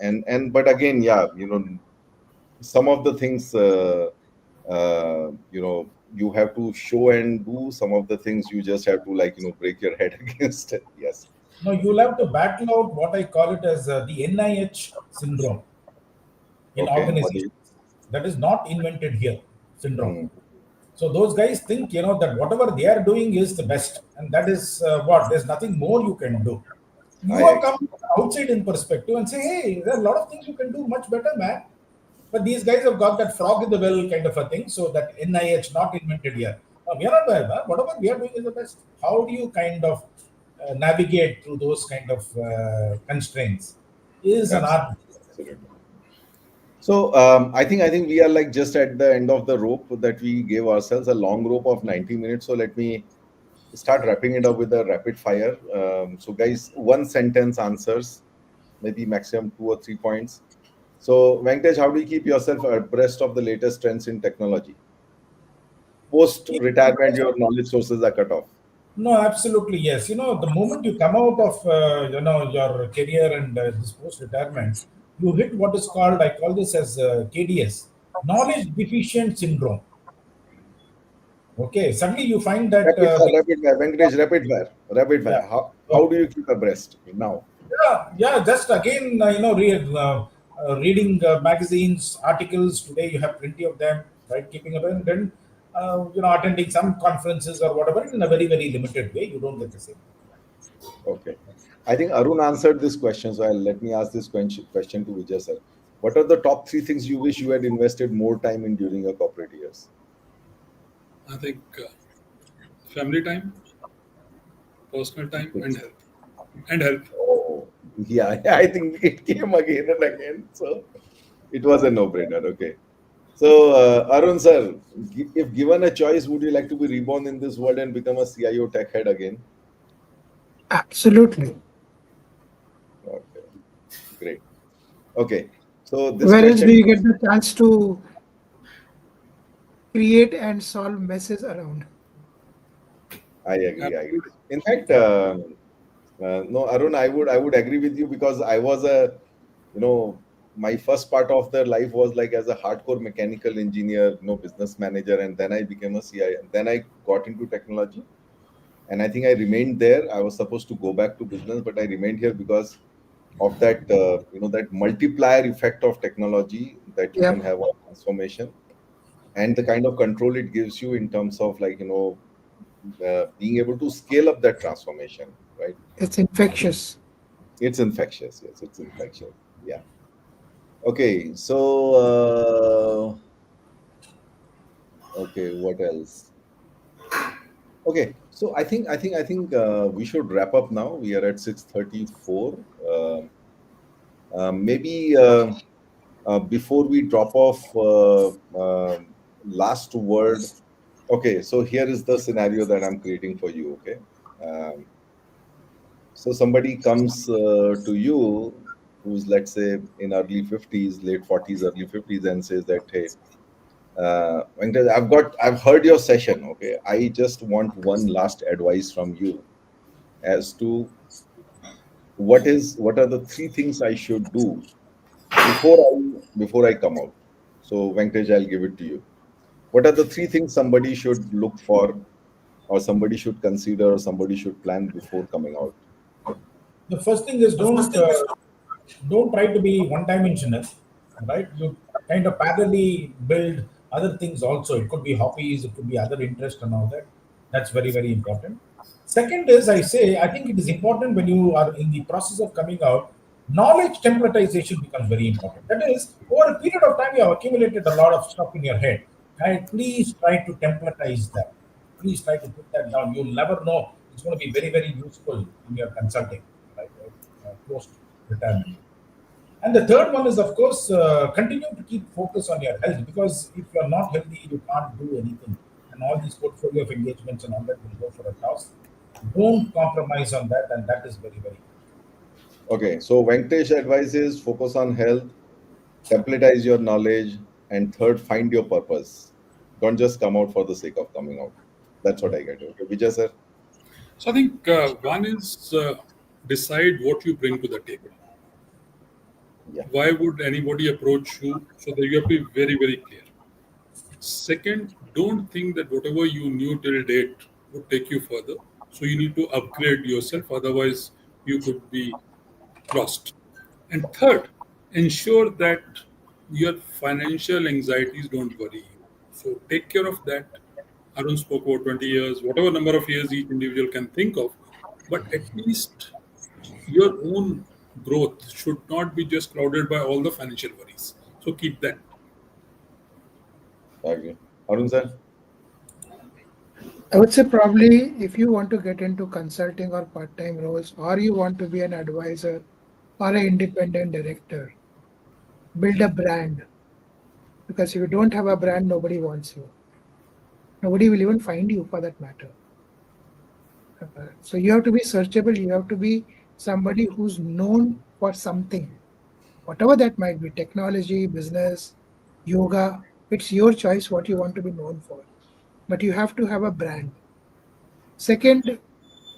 but again, yeah, some of the things, you have to show and do. Some of the things you just have to, like, break your head against it. Yes. No, you'll have to battle out what I call it as the NIH syndrome in Okay. What do organizations. you? That is not invented here, syndrome. Hmm. So those guys think, that whatever they are doing is the best, and that is what. There's nothing more you can do. I You are agree. coming outside in perspective and say, hey, there are a lot of things you can do much better, man. But these guys have got that frog in the well kind of a thing. So that NIH not invented here. We are not bad, man. Whatever we are doing is the best. How do you kind of navigate through those kind of constraints? Is an art. Absolutely. So I think we are, like, just at the end of the rope that we gave ourselves, a long rope of 90 minutes. So let me start wrapping it up with a rapid fire. So guys, one sentence answers, maybe maximum 2 or 3 points. So Venkatesh, how do you keep yourself abreast of the latest trends in technology? Post retirement, your knowledge sources are cut off. No, absolutely yes. The moment you come out of your career and this post-retirement, you hit what is called, I call this as KDS, knowledge deficient syndrome. Okay, suddenly you find that Rapid fire, Venkatesh, rapid fire, rapid yeah, fire. How okay. do you keep abreast now? Yeah. Just again, reading magazines, articles. Today you have plenty of them, right? Keeping up, and then attending some conferences or whatever in a very, very limited way. You don't get the same. Okay. I think Arun answered this question, so let me ask this question to Vijay sir. What are the top three things you wish you had invested more time in during your corporate years? I think family time, personal time, and health. And health. Oh, Yeah, I think it came again and again. So it was a no-brainer. Okay. So, Arun sir, if given a choice, would you like to be reborn in this world and become a CIO tech head again? Absolutely. Okay, great. Okay, so this Where else do question, you get the chance to create and solve messes around? I agree. I agree. Absolutely. In fact, no, Arun, I would agree with you because I was a, you know, my first part of the life was like as a hardcore mechanical engineer, business manager, and then I became a CIO. And then I got into technology, and I think I remained there. I was supposed to go back to business, but I remained here because of that, that multiplier effect of technology that you can Yep, have on transformation and the kind of control it gives you in terms of like being able to scale up that transformation, right? it's infectious. It's infectious. Yes, it's infectious. Yeah. Okay. So, okay, what else? Okay. So I think we should wrap up now. We are at 6:34. Maybe before we drop off, last word. Okay. So here is the scenario that I'm creating for you. Okay. Um, So somebody comes to you who's, let's say, in early 50s, late 40s, early 50s, and says that, hey, Venkatesh, I've heard your session. Okay, I just want one last advice from you as to what are the three things I should do before I come out. So Venkatesh, I'll give it to you. What are the three things somebody should look for, or somebody should consider, or somebody should plan before coming out? The first thing is don't try to be one dimensional, right? You kind of parallelly build other things also. It could be hobbies, it could be other interests and all that. That's very, very important. Second is, I say, I think it is important when you are in the process of coming out, knowledge templatization becomes very important. That is, over a period of time, you have accumulated a lot of stuff in your head. Right? Please try to templatize that. Please try to put that down. You'll never know. It's going to be very, very useful in your consulting, right? Post retirement. And the third one is, of course, continue to keep focus on your health, because if you're not healthy, you can't do anything. And all these portfolio of engagements and all that will go for a toss. Don't compromise on that, and that is very, very important. Okay, so Venkatesh advises focus on health, templatize your knowledge, and third, find your purpose. Don't just come out for the sake of coming out. That's what I get. Okay, Vijay sir. So I think one is decide what you bring to the table. Yeah. Why would anybody approach you? So that you have to be very, very clear. Second, don't think that whatever you knew till date would take you further. So you need to upgrade yourself, otherwise you could be lost. And third, ensure that your financial anxieties don't worry you. So take care of that. Arun spoke about 20 years, whatever number of years each individual can think of, but at least your own growth should not be just clouded by all the financial worries. So keep that. I agree. Arun sir. I would say probably if you want to get into consulting or part-time roles, or you want to be an advisor or an independent director, build a brand. Because if you don't have a brand, nobody wants you. Nobody will even find you for that matter. So you have to be searchable. You have to be somebody who's known for something, whatever that might be, technology, business, yoga. It's your choice what you want to be known for. But you have to have a brand. Second,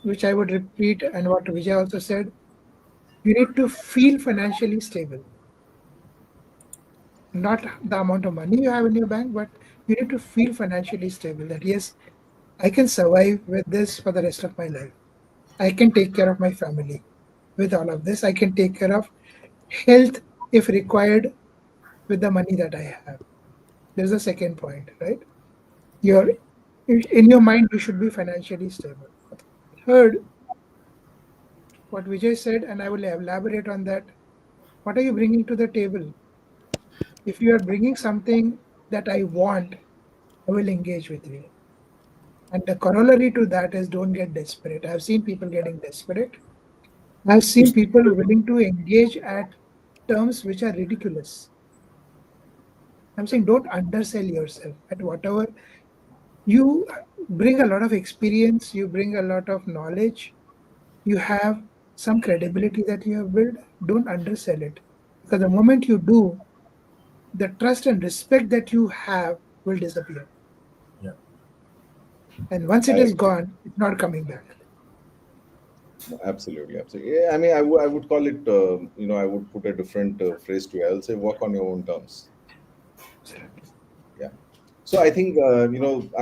which I would repeat, and what Vijay also said, you need to feel financially stable. Not the amount of money you have in your bank, but you need to feel financially stable that yes, I can survive with this for the rest of my life. I can take care of my family with all of this. I can take care of health if required with the money that I have. There's the second point, right? You're in your mind, you should be financially stable. Third, what Vijay said, and I will elaborate on that. What are you bringing to the table? If you are bringing something that I want, I will engage with you. And the corollary to that is don't get desperate. I've seen people getting desperate. I've seen people willing to engage at terms which are ridiculous. I'm saying don't undersell yourself at whatever you bring. A lot of experience, you bring a lot of knowledge, you have some credibility that you have built. Don't undersell it, because the moment you do, the trust and respect that you have will disappear. Yeah. And once it I is gone, it's not coming back. absolutely, absolutely. Yeah, I mean, I would call it, I would put a different phrase to it. I'll say work on your own terms. Yeah. So I think, I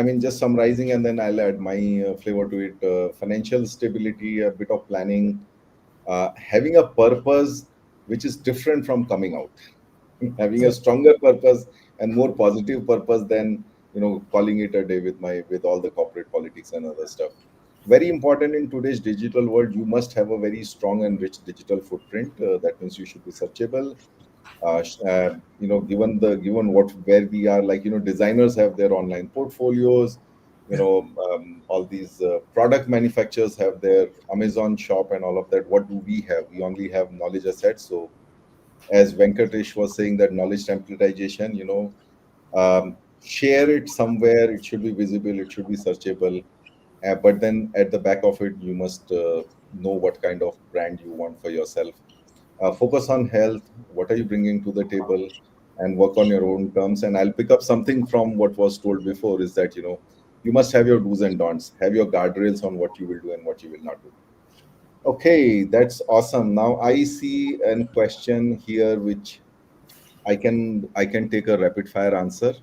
mean, just summarizing and then I'll add my flavor to it. Financial stability, a bit of planning, having a purpose which is different from coming out, having a stronger purpose and more positive purpose than, calling it a day with all the corporate politics and other stuff. Very important in today's digital world, you must have a very strong and rich digital footprint. That means you should be searchable. Given what where we are, like, designers have their online portfolios. Yeah. All these product manufacturers have their Amazon shop and all of that. What do we have? We only have knowledge assets. So as Venkatesh was saying, that knowledge templatization, share it somewhere. It should be visible. It should be searchable. But then at the back of it, you must know what kind of brand you want for yourself. Focus on health. What are you bringing to the table? And work on your own terms. And I'll pick up something from what was told before, is that, you must have your do's and don'ts, have your guardrails on what you will do and what you will not do. Okay, that's awesome. Now I see a question here which I can take a rapid fire answer.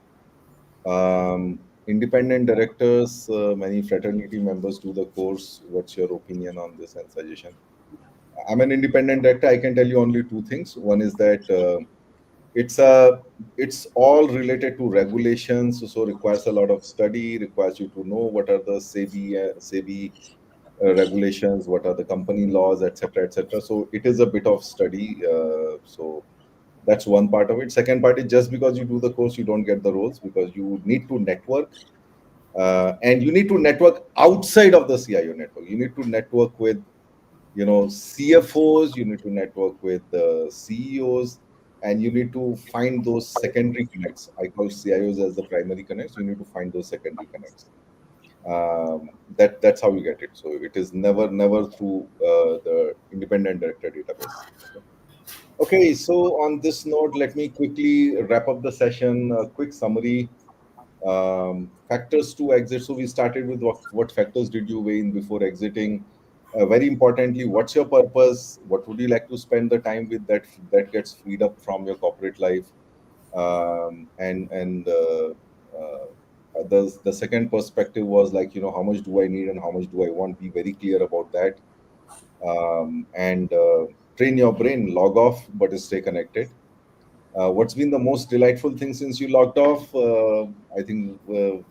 Independent directors, many fraternity members do the course. What's your opinion on this and suggestion? I'm an independent director. I can tell you only two things. One is that it's a it's all related to regulations, so requires a lot of study. Requires you to know what are the SEBI regulations, what are the company laws, etc., etc. So it is a bit of study. So that's one part of it. Second part is, just because you do the course, you don't get the roles, because you need to network, and you need to network outside of the CIO network. You need to network with, CFOs. You need to network with CEOs, and you need to find those secondary connects. I call CIOs as the primary connects. You need to find those secondary connects. That's how you get it. So it is never through the independent director database. Okay, so on this note, let me quickly wrap up the session. A quick summary. Factors to exit. So we started with what factors did you weigh in before exiting. Very importantly, what's your purpose? What would you like to spend the time with that gets freed up from your corporate life? And the second perspective was, like, how much do I need and how much do I want? Be very clear about that. And train your brain, log off, but stay connected. What's been the most delightful thing since you logged off? I think a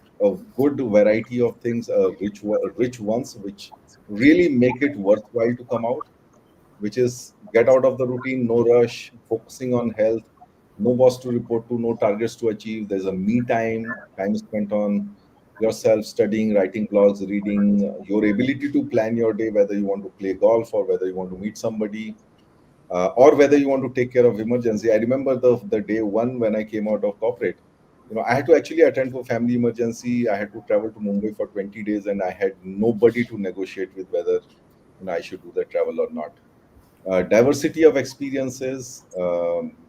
good variety of things, rich ones, which really make it worthwhile to come out, which is get out of the routine, no rush, focusing on health, no boss to report to, no targets to achieve. There's a me time, time spent on yourself, studying, writing blogs, reading, your ability to plan your day, whether you want to play golf or whether you want to meet somebody, or whether you want to take care of emergency. I remember the day one when I came out of corporate. I had to actually attend to a family emergency. I had to travel to Mumbai for 20 days, and I had nobody to negotiate with whether I should do the travel or not. Diversity of experiences,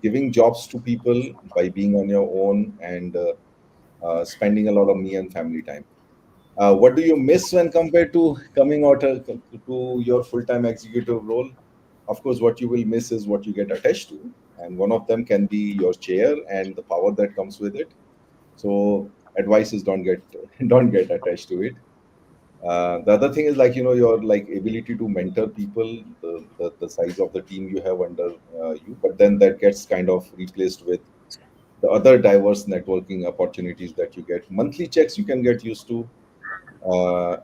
giving jobs to people by being on your own, and spending a lot of me and family time. What do you miss when compared to coming out to your full-time executive role? Of course, what you will miss is what you get attached to, and one of them can be your chair and the power that comes with it. So advice is don't get don't get attached to it. The other thing is, like, your like ability to mentor people, the size of the team you have under you, but then that gets kind of replaced with the other diverse networking opportunities that you get. Monthly checks you can get used to,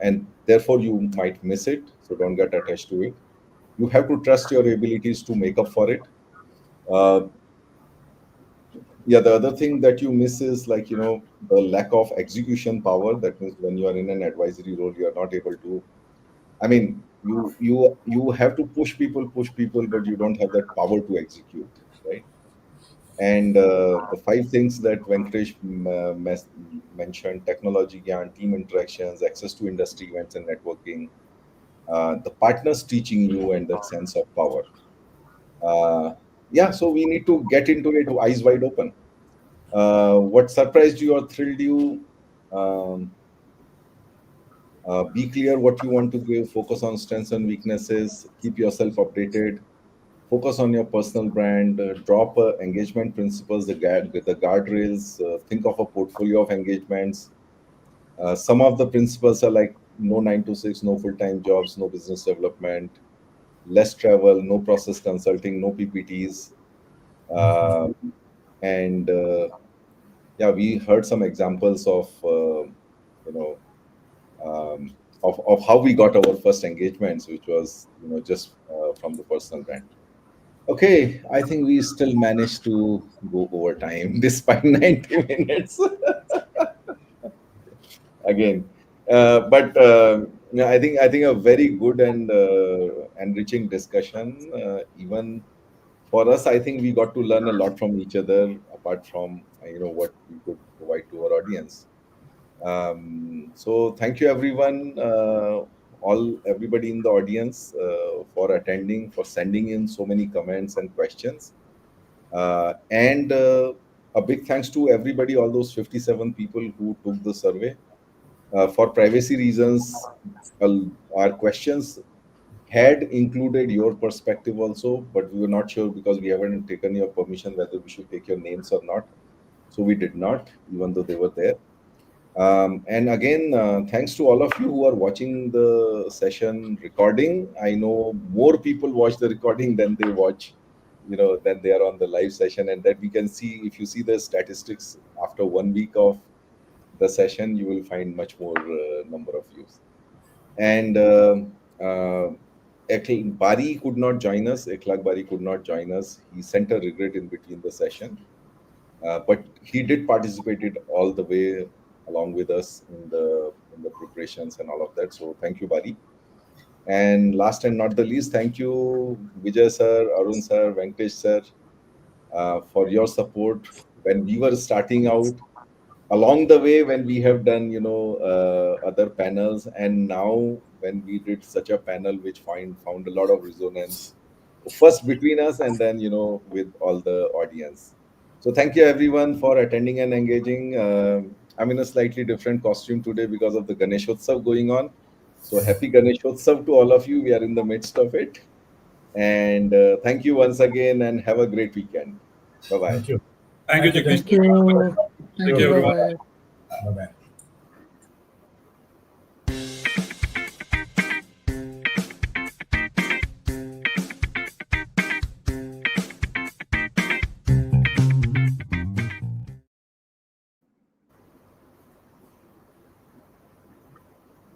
and therefore you might miss it. So don't get attached to it. You have to trust your abilities to make up for it. Uh, yeah, the other thing that you miss is, like, the lack of execution power. That means when you are in an advisory role, you are not able to. I mean, you have to push people, but you don't have that power to execute, right? And the five things that Venkatesh mentioned: technology, gyan, team interactions, access to industry events and networking, the partners teaching you, and that sense of power. Yeah, so we need to get into it eyes wide open. What surprised you or thrilled you? Um, be clear what you want to give, focus on strengths and weaknesses, keep yourself updated, focus on your personal brand, drop engagement principles, the guardrails, think of a portfolio of engagements. Some of the principles are like no 9 to 6, no full-time jobs, no business development, less travel, no process consulting, no PPTs. Uh, and Yeah, we heard some examples of, you know, of how we got our first engagements, which was, just from the personal brand. Okay, I think we still managed to go over time despite 90 minutes again. But yeah, I think a very good and enriching discussion. Even for us, I think we got to learn a lot from each other, apart from what we could provide to our audience. So thank you everyone, everybody in the audience, for attending, for sending in so many comments and questions. And a big thanks to everybody, all those 57 people who took the survey. For privacy reasons, our questions had included your perspective also, but we were not sure because we haven't taken your permission whether we should take your names or not. So we did not, even though they were there. And again, thanks to all of you who are watching the session recording. I know more people watch the recording than they watch, than they are on the live session. And that we can see, if you see the statistics after 1 week of the session, you will find much more number of views. And Bari could not join us. Eklag Bari could not join us. He sent a regret in between the session. But he did participated all the way along with us in the preparations and all of that. So thank you, Bari. And last and not the least, thank you, Vijay sir, Arun sir, Venkatesh sir, for your support when we were starting out. Along the way, when we have done other panels, and now when we did such a panel which found a lot of resonance, first between us and then with all the audience. So thank you everyone for attending and engaging. I'm in a slightly different costume today because of the Ganeshotsav going on. So happy Ganeshotsav to all of you. We are in the midst of it. And thank you once again, and have a great weekend. Bye bye. Thank you. Thank you, Jagdish. Thank you. Thank Thank you, you. everyone. Bye bye. Bye bye.